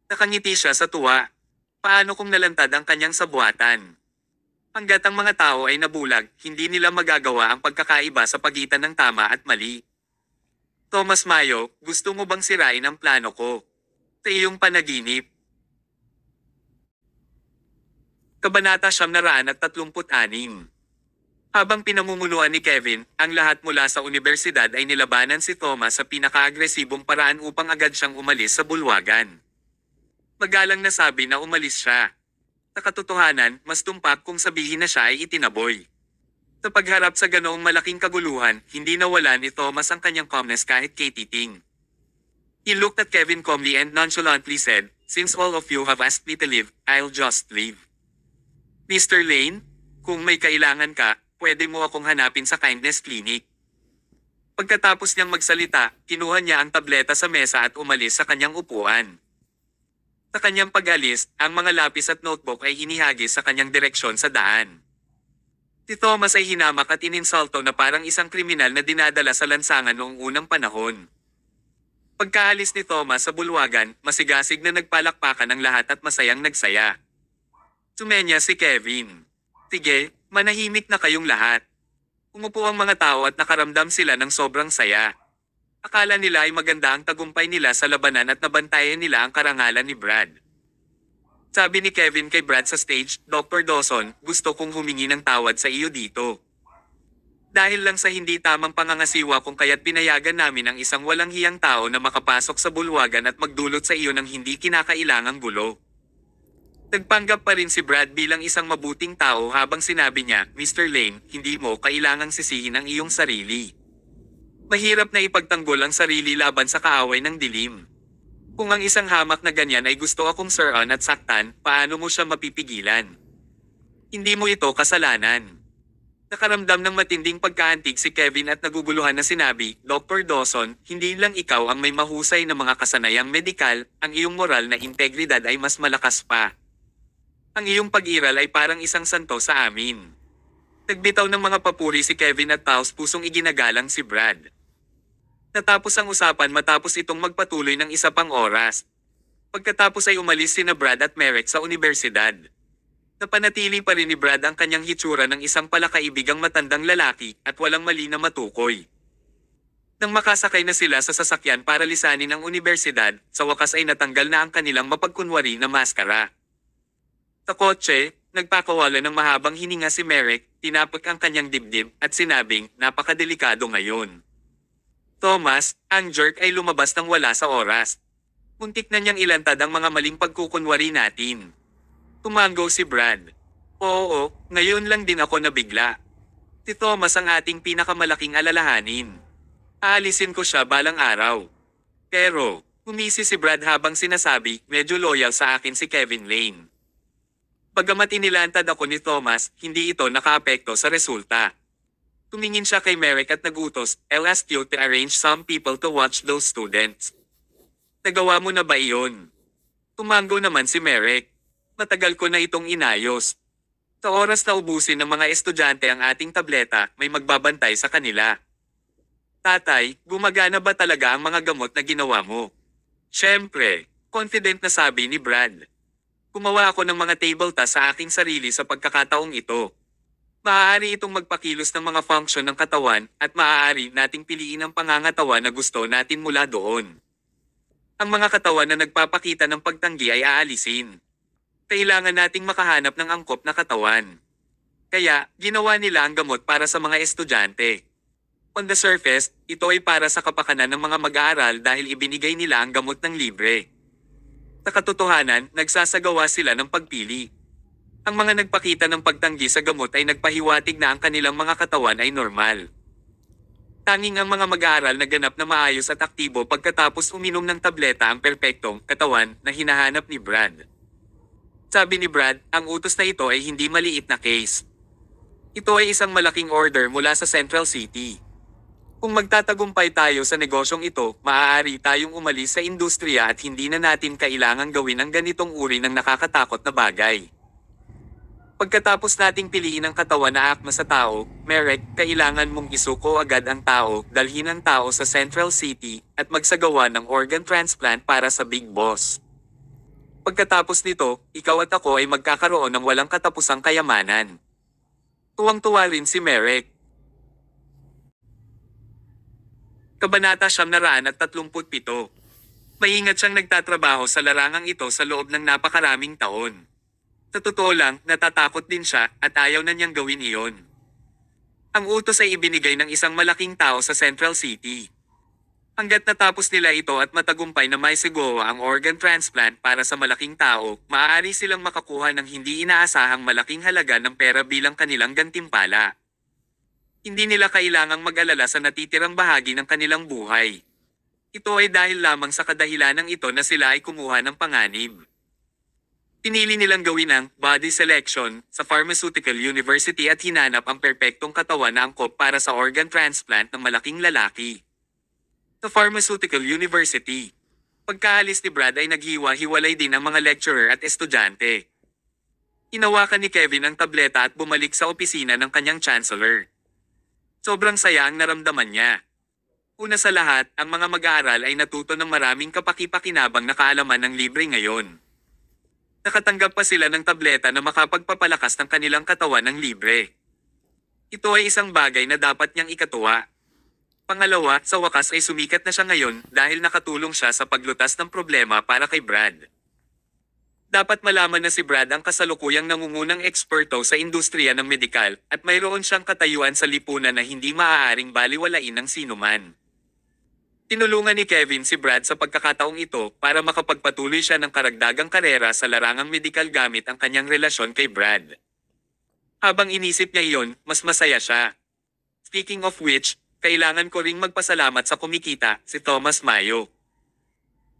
Nakangiti siya sa tuwa. Paano kung nalantad ang kanyang sabuatan? Hanggat ang mga tao ay nabulag, hindi nila magagawa ang pagkakaiba sa pagitan ng tama at mali. Thomas Mayo, gusto mo bang sirain ang plano ko? Sa iyong panaginip. Kabanata 936. Habang pinamumunuan ni Kevin, ang lahat mula sa universidad ay nilabanan si Thomas sa pinaka-agresibong paraan upang agad siyang umalis sa bulwagan. Magalang nasabi na umalis siya. Sa katotohanan, mas tumpak kung sabihin na siya ay itinaboy. Sa pagharap sa ganoong malaking kaguluhan, hindi nawala ni Thomas ang kanyang calmness kahit kay titing. He looked at Kevin calmly and nonchalantly said, "Since all of you have asked me to leave, I'll just leave. Mr. Lane, kung may kailangan ka, pwede mo akong hanapin sa Kindness Clinic." Pagkatapos niyang magsalita, kinuha niya ang tableta sa mesa at umalis sa kanyang upuan. Sa kanyang pag-alis, ang mga lapis at notebook ay inihagis sa kanyang direksyon sa daan. Si Thomas ay hinamak at ininsulto na parang isang kriminal na dinadala sa lansangan noong unang panahon. Pagkaalis ni Thomas sa bulwagan, masigasig na nagpalakpakan ang lahat at masayang nagsaya. Sumenya si Kevin. Sige, manahimik na kayong lahat. Umupo ang mga tao at nakaramdam sila ng sobrang saya. Akala nila ay maganda ang tagumpay nila sa labanan at nabantayan nila ang karangalan ni Brad. Sabi ni Kevin kay Brad sa stage, "Dr. Dawson, gusto kong humingi ng tawad sa iyo dito. Dahil lang sa hindi tamang pangangasiwa kung kaya't pinayagan namin ang isang walang hiyang tao na makapasok sa bulwagan at magdulot sa iyo ng hindi kinakailangang gulo." Nagpanggap pa rin si Brad bilang isang mabuting tao habang sinabi niya, "Mr. Lane, hindi mo kailangang sisihin ang iyong sarili. Mahirap na ipagtanggol ang sarili laban sa kaaway ng dilim. Kung ang isang hamak na ganyan ay gusto akong siraan at saktan, paano mo siya mapipigilan? Hindi mo ito kasalanan." Nakaramdam ng matinding pagkaantig si Kevin at naguguluhan na sinabi, "Dr. Dawson, hindi lang ikaw ang may mahusay na mga kasanayang medikal, ang iyong moral na integridad ay mas malakas pa. Ang iyong pag-iral ay parang isang santo sa amin." Nagbitaw ng mga papuri si Kevin at taos pusong iginagalang si Brad. Natapos ang usapan matapos itong magpatuloy ng isa pang oras. Pagkatapos ay umalis sina Brad at Merrick sa universidad. Napanatili pa rin ni Brad ang kanyang hitsura ng isang palakaibigang matandang lalaki at walang mali na matukoy. Nang makasakay na sila sa sasakyan para lisanin ang universidad, sa wakas ay natanggal na ang kanilang mapagkunwari na maskara. Sa kotse, nagpakawala ng mahabang hininga si Merrick, tinapik ang kanyang dibdib at sinabing, "Napakadelikado ngayon. Thomas, ang jerk ay lumabas ng wala sa oras. Muntik na niyang ilantad ang mga maling pagkukunwari natin." Tumango si Brad. "Oo, ngayon lang din ako nabigla. Si Thomas ang ating pinakamalaking alalahanin. Aalisin ko siya balang araw." Pero, humisi si Brad habang sinasabi, "Medyo loyal sa akin si Kevin Lane." Bagamat inilantad ako ni Thomas, hindi ito nakaapekto sa resulta. Tumingin siya kay Merrick at nagutos, "I'll ask you to arrange some people to watch those students." Nagawa mo na ba iyon? Tumango naman si Merrick. Matagal ko na itong inayos. Sa oras na ubusin ng mga estudyante ang ating tableta, may magbabantay sa kanila. Tatay, gumagana ba talaga ang mga gamot na ginawa mo? Siyempre, confident na sabi ni Brad. Gumawa ako ng mga table tasks sa aking sarili sa pagkakataong ito. Maaari itong magpakilos ng mga function ng katawan at maaari nating piliin ang pangangatawan na gusto natin mula doon. Ang mga katawan na nagpapakita ng pagtanggi ay aalisin. Kailangan nating makahanap ng angkop na katawan. Kaya, ginawa nila ang gamot para sa mga estudyante. On the surface, ito ay para sa kapakanan ng mga mag-aaral dahil ibinigay nila ang gamot ng libre. Sa katotohanan, nagsasagawa sila ng pagpili. Ang mga nagpakita ng pagtanggi sa gamot ay nagpahiwatig na ang kanilang mga katawan ay normal. Tanging ang mga mag-aaral na ganap na maayos at aktibo pagkatapos uminom ng tableta ang perpektong katawan na hinahanap ni Brad. Sabi ni Brad, ang utos na ito ay hindi maliit na case. Ito ay isang malaking order mula sa Central City. Kung magtatagumpay tayo sa negosyong ito, maaari tayong umalis sa industriya at hindi na natin kailangang gawin ang ganitong uri ng nakakatakot na bagay. Pagkatapos nating piliin ang katawan na akma sa tao, Merrick, kailangan mong isuko agad ang tao, dalhin ang tao sa Central City, at magsagawa ng organ transplant para sa Big Boss. Pagkatapos nito, ikaw at ako ay magkakaroon ng walang katapusang kayamanan. Tuwang-tuwa rin si Merrick. Kabanata 937. Maingat siyang nagtatrabaho sa larangang ito sa loob ng napakaraming taon. Sa totoo lang, natatakot din siya at ayaw na niyang gawin iyon. Ang utos ay ibinigay ng isang malaking tao sa Central City. Hanggat natapos nila ito at matagumpay na maisagawa ang organ transplant para sa malaking tao, maaari silang makakuha ng hindi inaasahang malaking halaga ng pera bilang kanilang gantimpala. Hindi nila kailangang mag-alala sa natitirang bahagi ng kanilang buhay. Ito ay dahil lamang sa kadahilanang ito na sila ay kumuha ng panganib. Pinili nilang gawin ang body selection sa Pharmaceutical University at hinanap ang perpektong katawan na angkop para sa organ transplant ng malaking lalaki. Sa Pharmaceutical University, pagkaalis ni Brad ay naghiwa-hiwalay din ang mga lecturer at estudyante. Hinawakan ni Kevin ang tableta at bumalik sa opisina ng kanyang chancellor. Sobrang saya ang naramdaman niya. Una sa lahat, ang mga mag-aaral ay natuto ng maraming kapaki-pakinabang na kaalaman ng libre ngayon. Nakatanggap pa sila ng tableta na makapagpapalakas ng kanilang katawan ng libre. Ito ay isang bagay na dapat niyang ikatuwa. Pangalawa, sa wakas ay sumikat na siya ngayon dahil nakatulong siya sa paglutas ng problema para kay Brad. Dapat malaman na si Brad ang kasalukuyang nangungunang eksperto sa industriya ng medikal at mayroon siyang katayuan sa lipunan na hindi maaaring baliwalain ng sinuman. Tinulungan ni Kevin si Brad sa pagkakataong ito para makapagpatuloy siya ng karagdagang karera sa larangang medikal gamit ang kanyang relasyon kay Brad. Habang inisip niya iyon, mas masaya siya. Speaking of which, kailangan ko ring magpasalamat sa kumikita, si Thomas Mayo.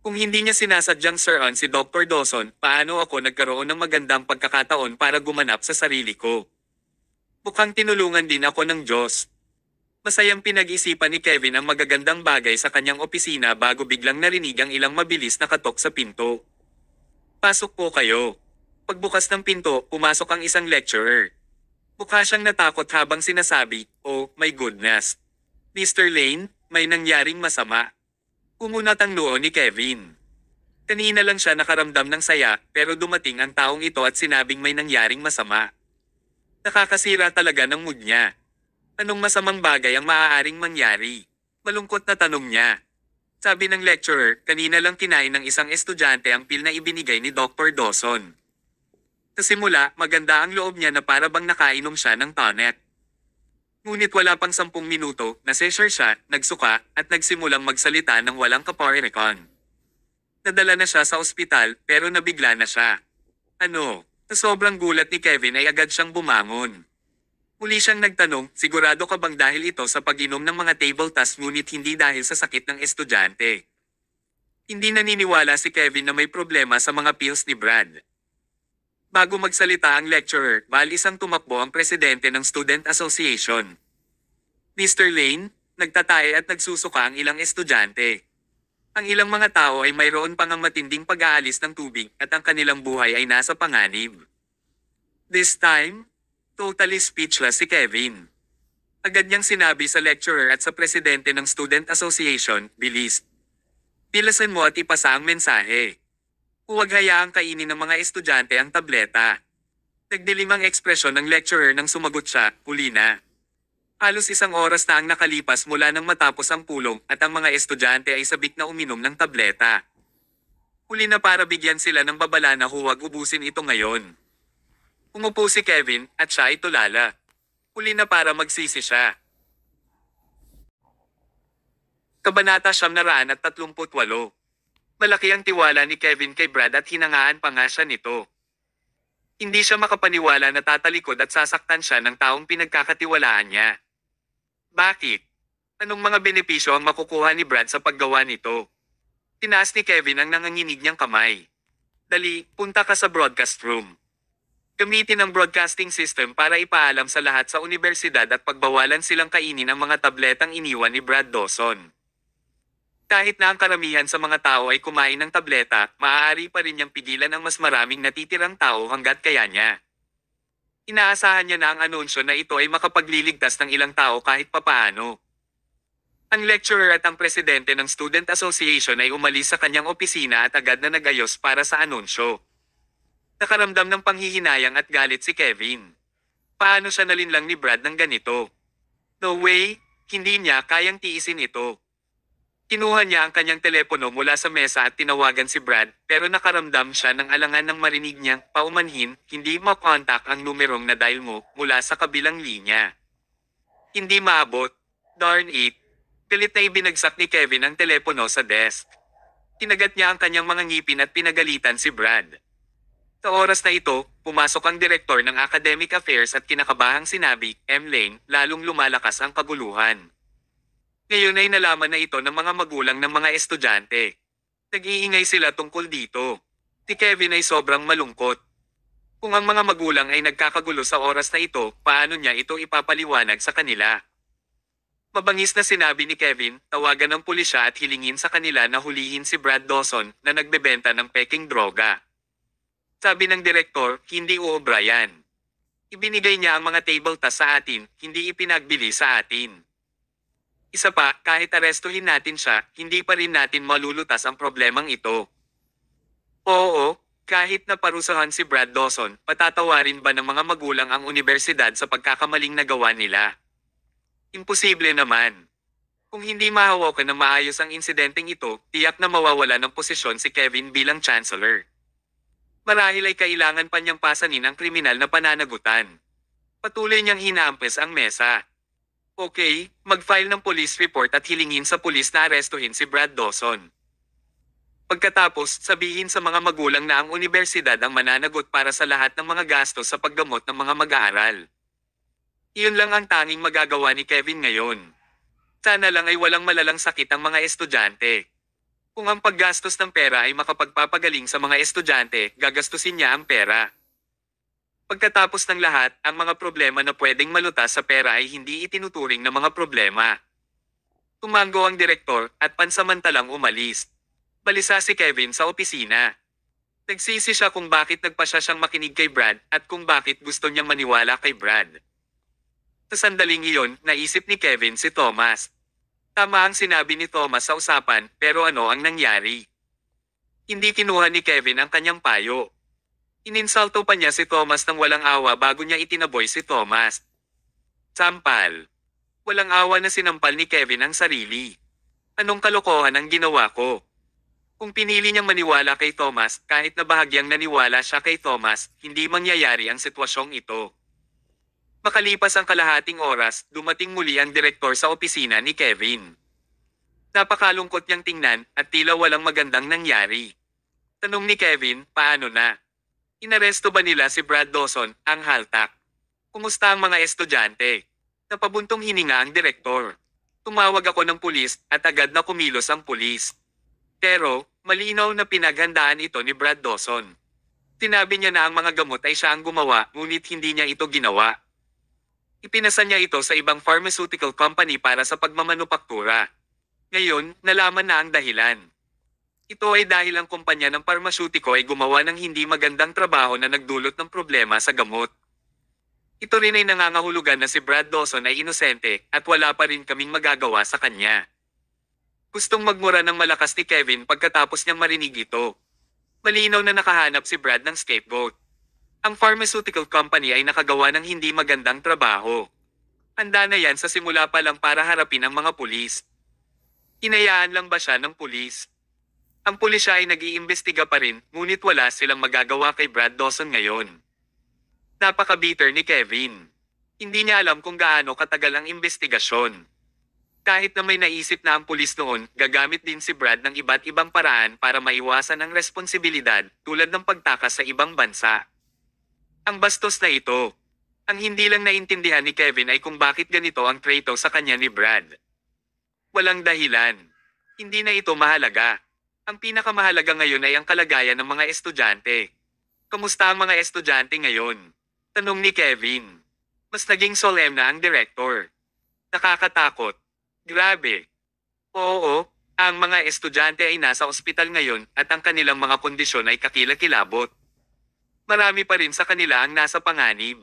Kung hindi niya sinasadyang Sir-on si Dr. Dawson, paano ako nagkaroon ng magandang pagkakataon para gumanap sa sarili ko? Mukhang tinulungan din ako ng Diyos. Masayang pinag-isipan ni Kevin ang magagandang bagay sa kanyang opisina bago biglang narinig ang ilang mabilis na katok sa pinto. Pasok po kayo. Pagbukas ng pinto, pumasok ang isang lecturer. Mukha siyang natakot habang sinasabi, "Oh, my goodness. Mr. Lane, may nangyaring masama." Umunat ang noo ni Kevin. Kanina lang siya nakaramdam ng saya, pero dumating ang taong ito at sinabing may nangyaring masama. Nakakasira talaga ng mood niya. Anong masamang bagay ang maaaring mangyari? Malungkot na tanong niya. Sabi ng lecturer, kanina lang kinain ng isang estudyante ang pil na ibinigay ni Dr. Dawson. Sa simula, maganda ang loob niya na para bang nakainom siya ng tonic. Ngunit wala pang 10 minuto, nasesure siya, nagsuka, at nagsimulang magsalita ng walang kaparerekon. Nadala na siya sa ospital, pero nabigla na siya. Ano? Sa sobrang gulat ni Kevin ay agad siyang bumangon. Muli siyang nagtanong, sigurado ka bang dahil ito sa pag-inom ng mga table tasks ngunit hindi dahil sa sakit ng estudyante? Hindi naniniwala si Kevin na may problema sa mga pills ni Brad. Bago magsalita ang lecturer, isang tumakbo ang presidente ng Student Association. Mr. Lane, nagtatae at nagsusuka ang ilang estudyante. Ang ilang mga tao ay mayroon pang ang matinding pag-aalis ng tubig at ang kanilang buhay ay nasa panganib. This time, totally speechless si Kevin. Agad niyang sinabi sa lecturer at sa presidente ng Student Association, "Bilis. Bilasan mo at ipasa ang mensahe. Huwag hayaang kainin ng mga estudyante ang tableta." Nagdilim ang ekspresyon ng lecturer nang sumagot siya, "Huli na." Halos isang oras na ang nakalipas mula nang matapos ang pulong at ang mga estudyante ay sabik na uminom ng tableta. Huli na para bigyan sila ng babala na huwag ubusin ito ngayon. Umupo si Kevin at siya ay tulala. Huli na para magsisi siya. Kabanata 938. Malaki ang tiwala ni Kevin kay Brad at hinangaan pa nga siya nito. Hindi siya makapaniwala na tatalikod at sasaktan siya ng taong pinagkakatiwalaan niya. Bakit? Anong mga benepisyo ang makukuha ni Brad sa paggawa nito? Tinaas ni Kevin ang nanganginig niyang kamay. Dali, punta ka sa broadcast room. Gamitin ang broadcasting system para ipaalam sa lahat sa universidad at pagbawalan silang kainin ang mga tabletang iniwan ni Brad Dawson. Kahit na ang karamihan sa mga tao ay kumain ng tableta, maaari pa rin niyang pigilan ang mas maraming natitirang tao hanggat kaya niya. Inaasahan niya na ang anunsyo na ito ay makapagliligtas ng ilang tao kahit papaano. Ang lecturer at ang presidente ng Student Association ay umalis sa kanyang opisina at agad na nagayos para sa anunsyo. Nakaramdam ng panghihinayang at galit si Kevin. Paano siya nalinlang ni Brad ng ganito? No way, hindi niya kayang tiisin ito. Kinuha niya ang kanyang telepono mula sa mesa at tinawagan si Brad, pero nakaramdam siya ng alangan nang marinig niyang paumanhin, "Hindi makontak ang numerong na dial mo mula sa kabilang linya." Hindi maabot. Darn it. Pilit na ibinagsak ni Kevin ang telepono sa desk. Kinagat niya ang kanyang mga ngipin at pinagalitan si Brad. Sa oras na ito, pumasok ang direktor ng Academic Affairs at kinakabahang sinabi, "M. Lane, lalong lumalakas ang kaguluhan." Ngayon ay nalaman na ito ng mga magulang ng mga estudyante. Nag-iingay sila tungkol dito. Si Kevin ay sobrang malungkot. Kung ang mga magulang ay nagkakagulo sa oras na ito, paano niya ito ipapaliwanag sa kanila? Mabangis na sinabi ni Kevin, tawagan ng pulisya at hilingin sa kanila na hulihin si Brad Dawson na nagbebenta ng peking droga. Sabi ng direktor, "Hindi uobrayan. Ibinigay niya ang mga table tas sa atin, hindi ipinagbili sa atin. Isa pa, kahit arestuhin natin siya, hindi pa rin natin malulutas ang problemang ito." Oo, kahit naparusahan si Brad Dawson, patatawarin ba ng mga magulang ang universidad sa pagkakamaling nagawa nila? Imposible naman. Kung hindi mahawakan ng maayos ang insidenteng ito, tiyak na mawawala ng posisyon si Kevin bilang chancellor. Marahil ay kailangan pa niyang pasanin ang kriminal na pananagutan. Patuloy niyang hinaampes ang mesa. Okay, mag-file ng police report at hilingin sa pulis na arestuhin si Brad Dawson. Pagkatapos, sabihin sa mga magulang na ang universidad ang mananagot para sa lahat ng mga gastos sa paggamot ng mga mag-aaral. Iyon lang ang tanging magagawa ni Kevin ngayon. Sana lang ay walang malalang sakit ang mga estudyante. Kung ang paggastos ng pera ay makapagpapagaling sa mga estudyante, gagastusin niya ang pera. Pagkatapos ng lahat, ang mga problema na pwedeng malutas sa pera ay hindi itinuturing na mga problema. Tumango ang direktor at pansamantalang umalis. Balisa si Kevin sa opisina. Nagsisi siya kung bakit nagpasya siyang makinig kay Brad at kung bakit gusto niyang maniwala kay Brad. Sa sandaling iyon, naisip ni Kevin si Thomas. Tama ang sinabi ni Thomas sa usapan, pero ano ang nangyari? Hindi kinuha ni Kevin ang kanyang payo. Ininsulto pa niya si Thomas ng walang awa bago niya itinaboy si Thomas. Sampal. Walang awa na sinampal ni Kevin ang sarili. Anong kalokohan ang ginawa ko? Kung pinili niyang maniwala kay Thomas, kahit na bahagyang naniwala siya kay Thomas, hindi mangyayari ang sitwasyong ito. Makalipas ang kalahating oras, dumating muli ang direktor sa opisina ni Kevin. Napakalungkot niyang tingnan at tila walang magandang nangyari. Tanong ni Kevin, paano na? Inaresto ba nila si Brad Dawson, ang haltak? Kumusta ang mga estudyante? Napabuntong hininga ang direktor. Tumawag ako ng pulis at agad na kumilos ang pulis. Pero, malinaw na pinaghandaan ito ni Brad Dawson. Sinabi niya na ang mga gamot ay siya ang gumawa, ngunit hindi niya ito ginawa. Ipinasa niya ito sa ibang pharmaceutical company para sa pagmamanupaktura. Ngayon, nalaman na ang dahilan. Ito ay dahil ang kumpanya ng parmasyutiko ay gumawa ng hindi magandang trabaho na nagdulot ng problema sa gamot. Ito rin ay nangangahulugan na si Brad Dawson ay inosente at wala pa rin kaming magagawa sa kanya. Gustong magmura ng malakas ni Kevin pagkatapos niyang marinig ito. Malinaw na nakahanap si Brad ng scapegoat. Ang pharmaceutical company ay nakagawa ng hindi magandang trabaho. Handa na yan sa simula pa lang para harapin ang mga pulis. Hinayaan lang ba siya ng pulis? Ang pulisya ay nag-iimbestiga pa rin, ngunit wala silang magagawa kay Brad Dawson ngayon. Napaka-bitter ni Kevin. Hindi niya alam kung gaano katagal ang investigasyon. Kahit na may naisip na ang pulis noon, gagamit din si Brad ng iba't ibang paraan para maiwasan ang responsibilidad, tulad ng pagtakas sa ibang bansa. Ang bastos na ito. Ang hindi lang naintindihan ni Kevin ay kung bakit ganito ang trato sa kanya ni Brad. Walang dahilan. Hindi na ito mahalaga. Ang pinakamahalaga ngayon ay ang kalagayan ng mga estudyante. Kamusta ang mga estudyante ngayon? Tanong ni Kevin. Mas naging solemn na ang direktor. Nakakatakot. Grabe. Oo, ang mga estudyante ay nasa ospital ngayon at ang kanilang mga kondisyon ay kakilakilabot. Marami pa rin sa kanila ang nasa panganib.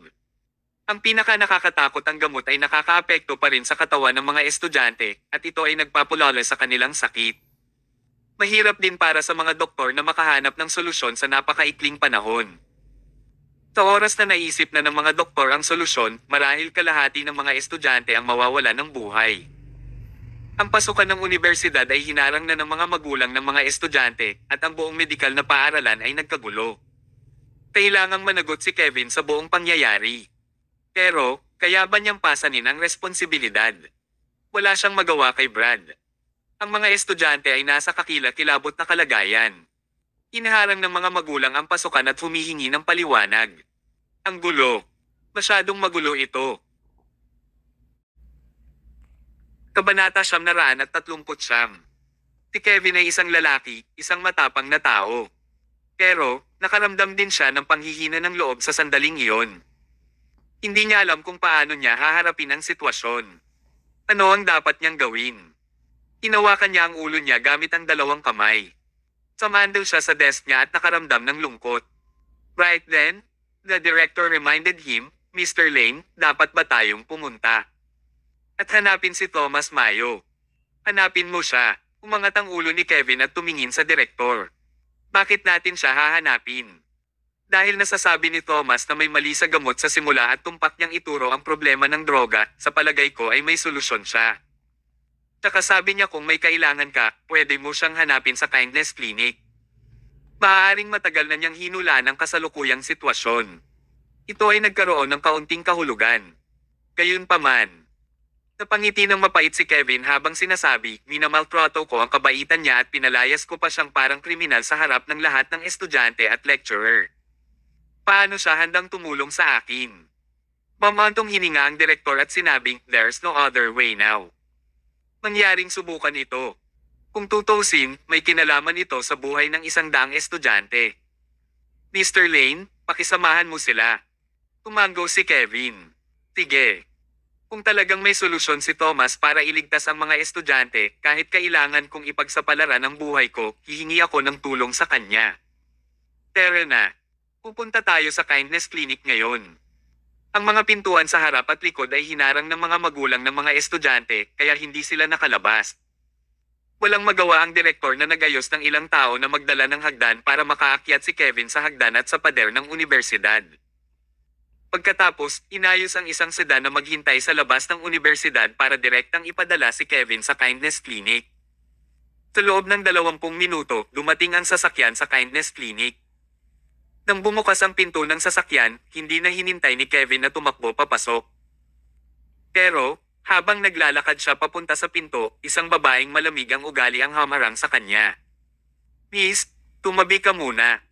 Ang pinaka-nakakatakot ang gamot ay nakakaapekto pa rin sa katawan ng mga estudyante at ito ay nagpapulala sa kanilang sakit. Mahirap din para sa mga doktor na makahanap ng solusyon sa napakaikling panahon. Sa oras na naisip na ng mga doktor ang solusyon, marahil kalahati ng mga estudyante ang mawawala ng buhay. Ang pasukan ng unibersidad ay hinarang na ng mga magulang ng mga estudyante at ang buong medikal na paaralan ay nagkagulo. Kailangang managot si Kevin sa buong pangyayari. Pero, kaya ba niyang pasanin ang responsibilidad? Wala siyang magawa kay Brad. Ang mga estudyante ay nasa kakilakilabot na kalagayan. Inaharang ng mga magulang ang pasukan at humihingi ng paliwanag. Ang gulo. Masyadong magulo ito. Kabanata 939. Si Kevin ay isang lalaki, isang matapang na tao. Pero, nakaramdam din siya ng panghihina ng loob sa sandaling iyon. Hindi niya alam kung paano niya haharapin ang sitwasyon. Ano ang dapat niyang gawin? Hinawakan niya ang ulo niya gamit ang dalawang kamay. Sumandal siya sa desk niya at nakaramdam ng lungkot. Right then, the director reminded him, Mr. Lane, dapat ba tayong pumunta? At hanapin si Thomas Mayo. Hanapin mo siya. Umangat ang ulo ni Kevin at tumingin sa direktor. Bakit natin siya hahanapin? Dahil nasasabi ni Thomas na may mali sa gamot sa simula at tumpak niyang ituro ang problema ng droga, sa palagay ko ay may solusyon siya. Tsaka sabi niya kung may kailangan ka, pwede mo siyang hanapin sa Kindness Clinic. Maaaring matagal na niyang hinulaan ang kasalukuyang sitwasyon. Ito ay nagkaroon ng kaunting kahulugan. Gayunpaman, napangiti ng mapait si Kevin habang sinasabi, minamaltrato ko ang kabaitan niya at pinalayas ko pa siyang parang kriminal sa harap ng lahat ng estudyante at lecturer. Paano siya handang tumulong sa akin? Mamantong hininga ang direktor at sinabing, there's no other way now. Mangyaring subukan ito. Kung tutusin, may kinalaman ito sa buhay ng 100 estudyante. Mr. Lane, pakisamahan mo sila. Tumango si Kevin. Sige. Kung talagang may solusyon si Thomas para iligtas ang mga estudyante, kahit kailangan kong ipagsapalaran ang buhay ko, hihingi ako ng tulong sa kanya. Tara na. Pupunta tayo sa Kindness Clinic ngayon. Ang mga pintuan sa harap at likod ay hinarang ng mga magulang ng mga estudyante, kaya hindi sila nakalabas. Walang magawa ang direktor na nagayos ng ilang tao na magdala ng hagdan para makaakyat si Kevin sa hagdan at sa pader ng unibersidad. Pagkatapos, inayos ang isang sedan na maghintay sa labas ng unibersidad para direktang ipadala si Kevin sa Kindness Clinic. Sa loob ng 20 minuto, dumating ang sasakyan sa Kindness Clinic. Nang bumukas ang pinto ng sasakyan, hindi na hinintay ni Kevin na tumakbo papasok. Pero, habang naglalakad siya papunta sa pinto, isang babaeng malamig ang ugali ang hamarang sa kanya. Miss, tumabi ka muna.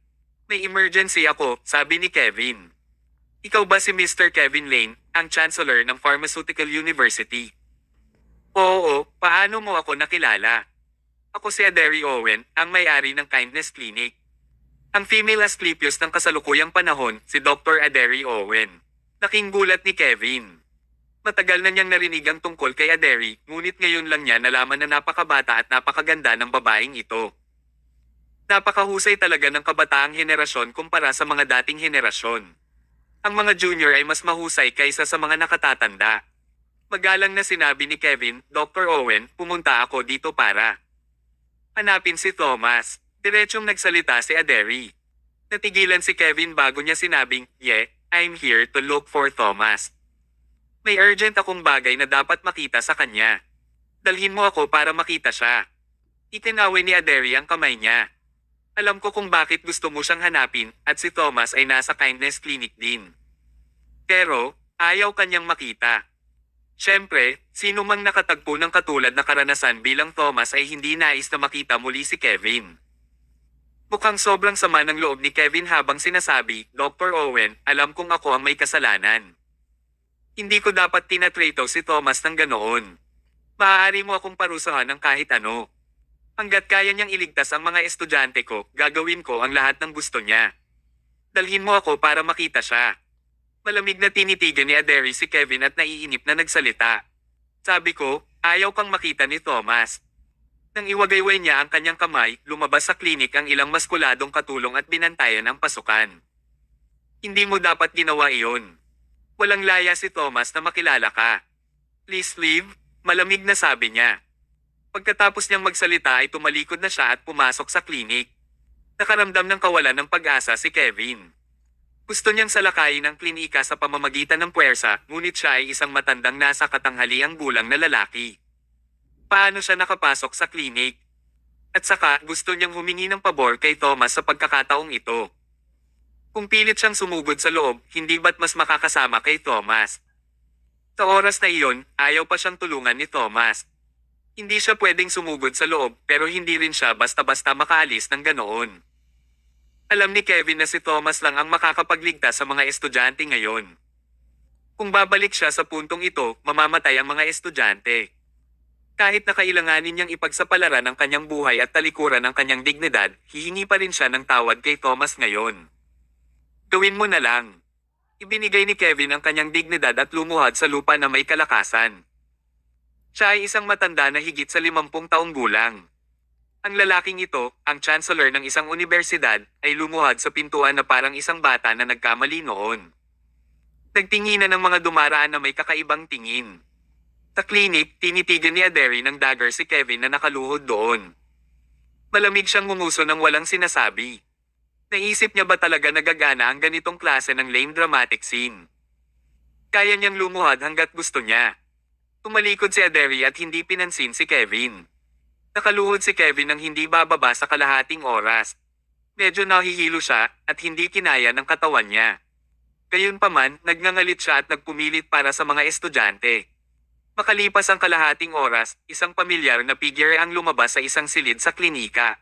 May emergency ako, sabi ni Kevin. Ikaw ba si Mr. Kevin Lane, ang Chancellor ng Pharmaceutical University? Oo, paano mo ako nakilala? Ako si Aderi Owen, ang may-ari ng Kindness Clinic. Ang female Asclepius ng kasalukuyang panahon, si Dr. Aderi Owen. Laking gulat ni Kevin. Matagal na niyang narinig ang tungkol kay Aderi, ngunit ngayon lang niya nalaman na napakabata at napakaganda ng babaeng ito. Napakahusay talaga ng kabataang henerasyon kumpara sa mga dating henerasyon. Ang mga junior ay mas mahusay kaysa sa mga nakatatanda. Magalang na sinabi ni Kevin, Dr. Owen, pumunta ako dito para hanapin si Thomas. Diretsong nagsalita si Aderi. Natigilan si Kevin bago niya sinabing, "Yeah, I'm here to look for Thomas. May urgent akong bagay na dapat makita sa kanya. Dalhin mo ako para makita siya." Itinaway ni Aderi ang kamay niya. Alam ko kung bakit gusto mo siyang hanapin at si Thomas ay nasa kindness clinic din. Pero, ayaw kanyang makita. Siyempre, sino mang nakatagpo ng katulad na karanasan bilang Thomas ay hindi nais na makita muli si Kevin. Mukhang sobrang sama ng loob ni Kevin habang sinasabi, Dr. Owen, alam kong ako ang may kasalanan. Hindi ko dapat tinatrato si Thomas ng ganoon. Maaari mo akong parusahan ng kahit ano. Hanggat kaya niyang iligtas ang mga estudyante ko, gagawin ko ang lahat ng gusto niya. Dalhin mo ako para makita siya. Malamig na tinitigan ni Aderi si Kevin at naiinip na nagsalita. Sabi ko, ayaw kang makita ni Thomas. Nang iwagayway niya ang kanyang kamay, lumabas sa klinik ang ilang maskuladong katulong at binantayan ang pasukan. Hindi mo dapat ginawa iyon. Walang laya si Thomas na makilala ka. Please leave, malamig na sabi niya. Pagkatapos niyang magsalita ay tumalikod na siya at pumasok sa klinik. Nakaramdam ng kawalan ng pag-asa si Kevin. Gusto niyang salakayin ang klinika sa pamamagitan ng puwersa, ngunit siya ay isang matandang nasa katanghaliang gulang na lalaki. Paano siya nakapasok sa klinik? At saka, gusto niyang humingi ng pabor kay Thomas sa pagkakataong ito. Kung pilit siyang sumugod sa loob, hindi ba't mas makakasama kay Thomas? Sa oras na iyon, ayaw pa siyang tulungan ni Thomas. Hindi siya pwedeng sumugod sa loob, pero hindi rin siya basta-basta makaalis ng ganoon. Alam ni Kevin na si Thomas lang ang makakapagligtas sa mga estudyante ngayon. Kung babalik siya sa puntong ito, mamamatay ang mga estudyante. Kahit na kailanganin niyang ipagsapalaran ang kanyang buhay at talikuran ang kanyang dignidad, hihingi pa rin siya ng tawad kay Thomas ngayon. Gawin mo na lang. Ibinigay ni Kevin ang kanyang dignidad at lumuhad sa lupa na may kalakasan. Siya ay isang matanda na higit sa 50 taong gulang. Ang lalaking ito, ang chancellor ng isang universidad, ay lumuhad sa pintuan na parang isang bata na nagkamali noon. Nagtinginan ng mga dumaraan na may kakaibang tingin. Sa klinik, tinitigan ni Aderi ng dagger si Kevin na nakaluhod doon. Malamig siyang ngumuso ng walang sinasabi. Naisip niya ba talaga nagagana ang ganitong klase ng lame dramatic scene? Kaya niyang lumuhad hanggat gusto niya. Tumalikod si Aderi at hindi pinansin si Kevin. Nakaluhod si Kevin nang hindi bababa sa kalahating oras. Medyo nahihilo siya at hindi kinaya ng katawan niya. Gayunpaman, nagngangalit siya at nagpumilit para sa mga estudyante. Makalipas ang kalahating oras, isang pamilyar na figure ang lumabas sa isang silid sa klinika.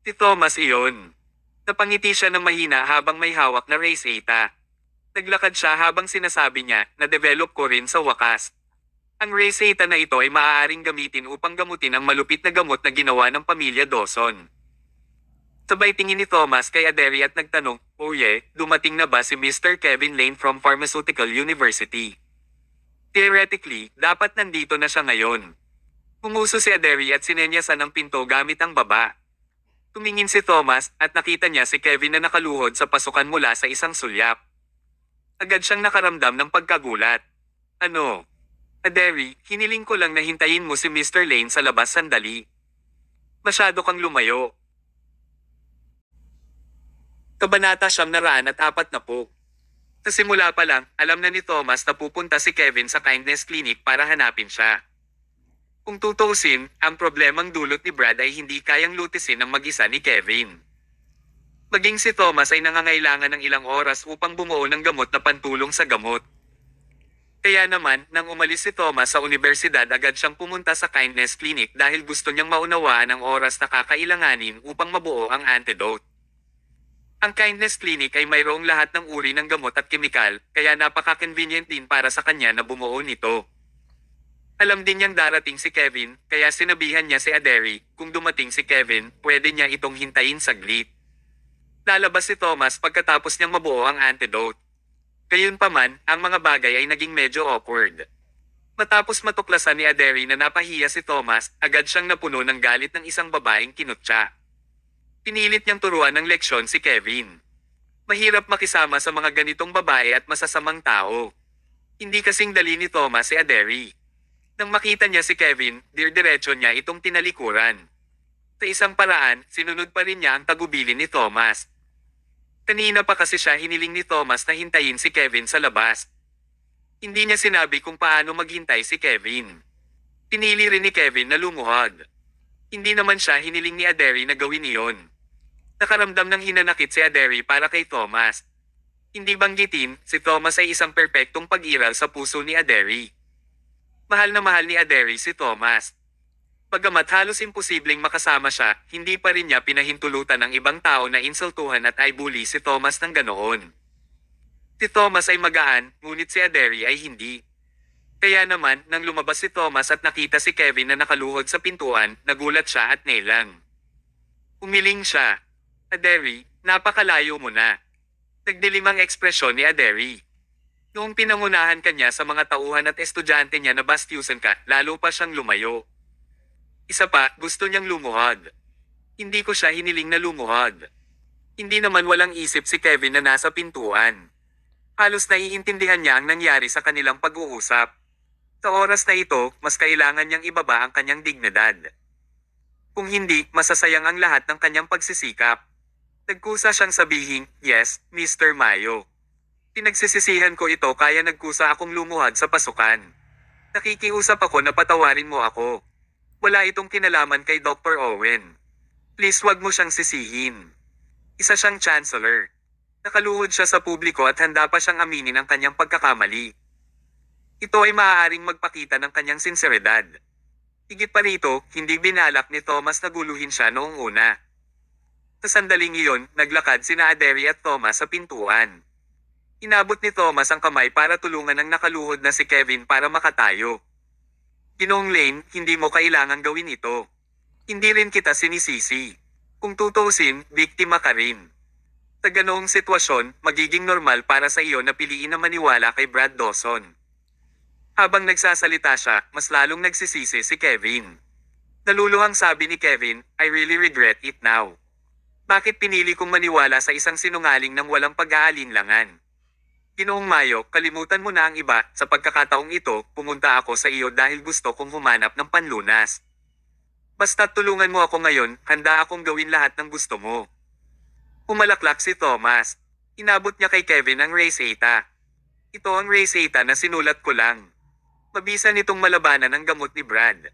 Si Thomas iyon. Napangiti siya ng mahina habang may hawak na race eta. Naglakad siya habang sinasabi niya, na-develop ko rin sa wakas. Ang race eta na ito ay maaaring gamitin upang gamutin ang malupit na gamot na ginawa ng pamilya Dawson. Sabay tingin ni Thomas kay Aderi at nagtanong, "Oh yeah, dumating na ba si Mr. Kevin Lane from Pharmaceutical University?" Theoretically, dapat nandito na siya ngayon. Pumuso si Aderi at sinenyasan ang pinto gamit ang baba. Tumingin si Thomas at nakita niya si Kevin na nakaluhod sa pasukan mula sa isang sulyap. Agad siyang nakaramdam ng pagkagulat. Ano? Aderi, hiniling ko lang na hintayin mo si Mr. Lane sa labas sandali. Masyado kang lumayo. Kabanata 940. Sa simula pa lang, alam na ni Thomas na pupunta si Kevin sa kindness clinic para hanapin siya. Kung tutuusin, ang problemang dulot ni Brad ay hindi kayang lutisin ng mag-isa ni Kevin. Maging si Thomas ay nangangailangan ng ilang oras upang bumuo ng gamot na pantulong sa gamot. Kaya naman, nang umalis si Thomas sa universidad agad siyang pumunta sa kindness clinic dahil gusto niyang maunawaan ang oras na kakailanganin upang mabuo ang antidote. Ang kindness clinic ay mayroong lahat ng uri ng gamot at kemikal, kaya napaka-convenient din para sa kanya na bumuo nito. Alam din niyang darating si Kevin, kaya sinabihan niya si Aderi, kung dumating si Kevin, pwede niya itong hintayin saglit. Lalabas si Thomas pagkatapos niyang mabuo ang antidote. Gayunpaman, ang mga bagay ay naging medyo awkward. Matapos matuklasan ni Aderi na napahiya si Thomas, agad siyang napuno ng galit ng isang babaeng kinutya. Pinilit niyang turuan ng leksyon si Kevin. Mahirap makisama sa mga ganitong babae at masasamang tao. Hindi kasing dali ni Thomas si Aderi. Nang makita niya si Kevin, diretso niya itong tinalikuran. Sa isang paraan, sinunod pa rin niya ang tagubilin ni Thomas. Kanina pa kasi siya hiniling ni Thomas na hintayin si Kevin sa labas. Hindi niya sinabi kung paano maghintay si Kevin. Pinili rin ni Kevin na lumuhod. Hindi naman siya hiniling ni Aderi na gawin iyon. Nakaramdam ng hinanakit si Aderi para kay Thomas. Hindi banggitin, si Thomas ay isang perpektong pag-iral sa puso ni Aderi. Mahal na mahal ni Aderi si Thomas. Bagamat halos imposibleng makasama siya, hindi pa rin niya pinahintulutan ng ibang tao na insultuhan at ay bully si Thomas ng ganoon. Si Thomas ay magaan, ngunit si Aderi ay hindi. Kaya naman, nang lumabas si Thomas at nakita si Kevin na nakaluhod sa pintuan, nagulat siya at nelang. Umiling siya. Aderi, napakalayo mo na. Nagdilim ang ekspresyon ni Aderi. Noong pinangunahan kanya sa mga tauhan at estudyante niya na bastyusan ka, lalo pa siyang lumayo. Isa pa, gusto niyang lumuhod. Hindi ko siya hiniling na lumuhod. Hindi naman walang isip si Kevin na nasa pintuan. Halos naiintindihan niya ang nangyari sa kanilang pag-uusap. Sa oras na ito, mas kailangan niyang ibaba ang kanyang dignidad. Kung hindi, masasayang ang lahat ng kanyang pagsisikap. Nagkusa siyang sabihin, "Yes, Mr. Mayo. Pinagsisisihan ko ito kaya nagkusa akong lumuhad sa pasukan. Nakikiusap ako na patawarin mo ako. Wala itong kinalaman kay Dr. Owen. Please wag mo siyang sisihin." Isa siyang chancellor. Nakaluhod siya sa publiko at handa pa siyang aminin ang kanyang pagkakamali. Ito ay maaaring magpakita ng kanyang sinseridad. Higit pa rito, hindi binalak ni Thomas na guluhin siya noong una. Sa sandaling iyon, naglakad sina Aderi at Thomas sa pintuan. Inabot ni Thomas ang kamay para tulungan ang nakaluhod na si Kevin para makatayo. Ginoong Lane, hindi mo kailangan gawin ito. Hindi rin kita sinisisi. Kung tutuusin, biktima ka rin. Sa ganoong sitwasyon, magiging normal para sa iyo na piliin na maniwala kay Brad Dawson. Habang nagsasalita siya, mas lalong nagsisisi si Kevin. Naluluhang sabi ni Kevin, "I really regret it now. Bakit pinili kong maniwala sa isang sinungaling nang walang pag-aalinlangan? Ginoong Mayo, kalimutan mo na ang iba, sa pagkakataong ito, pumunta ako sa iyo dahil gusto kong humanap ng panlunas. Basta't tulungan mo ako ngayon, handa akong gawin lahat ng gusto mo." Umalaklak si Thomas. Inabot niya kay Kevin ang reseta. "Ito ang reseta na sinulat ko lang. Mabisa nitong malabanan ang gamot ni Brad.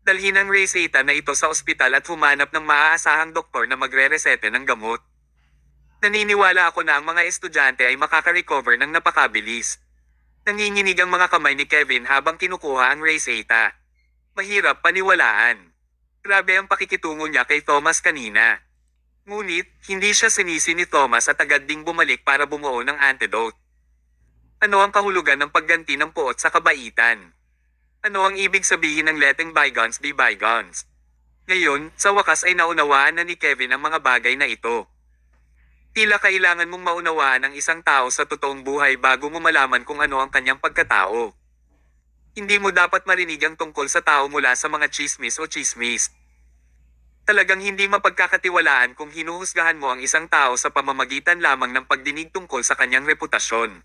Dalhin ang reseta na ito sa ospital at humanap ng maaasahang doktor na magre-resete ng gamot. Naniniwala ako na ang mga estudyante ay makaka-recover ng napakabilis." Nanginginig ang mga kamay ni Kevin habang kinukuha ang reseta. Mahirap paniwalaan. Grabe ang pakikitungo niya kay Thomas kanina. Ngunit, hindi siya sinisi ni Thomas at agad ding bumalik para bumuo ng antidote. Ano ang kahulugan ng pagganti ng puot sa kabaitan? Ano ang ibig sabihin ng letting bygones be bygones? Ngayon, sa wakas ay naunawaan na ni Kevin ang mga bagay na ito. Tila kailangan mong maunawaan ang isang tao sa totoong buhay bago mo malaman kung ano ang kanyang pagkatao. Hindi mo dapat marinig ang tungkol sa tao mula sa mga chismis o chismis. Talagang hindi mapagkakatiwalaan kung hinuhusgahan mo ang isang tao sa pamamagitan lamang ng pagdinig tungkol sa kanyang reputasyon.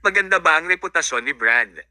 Maganda ba ang reputasyon ni Brad?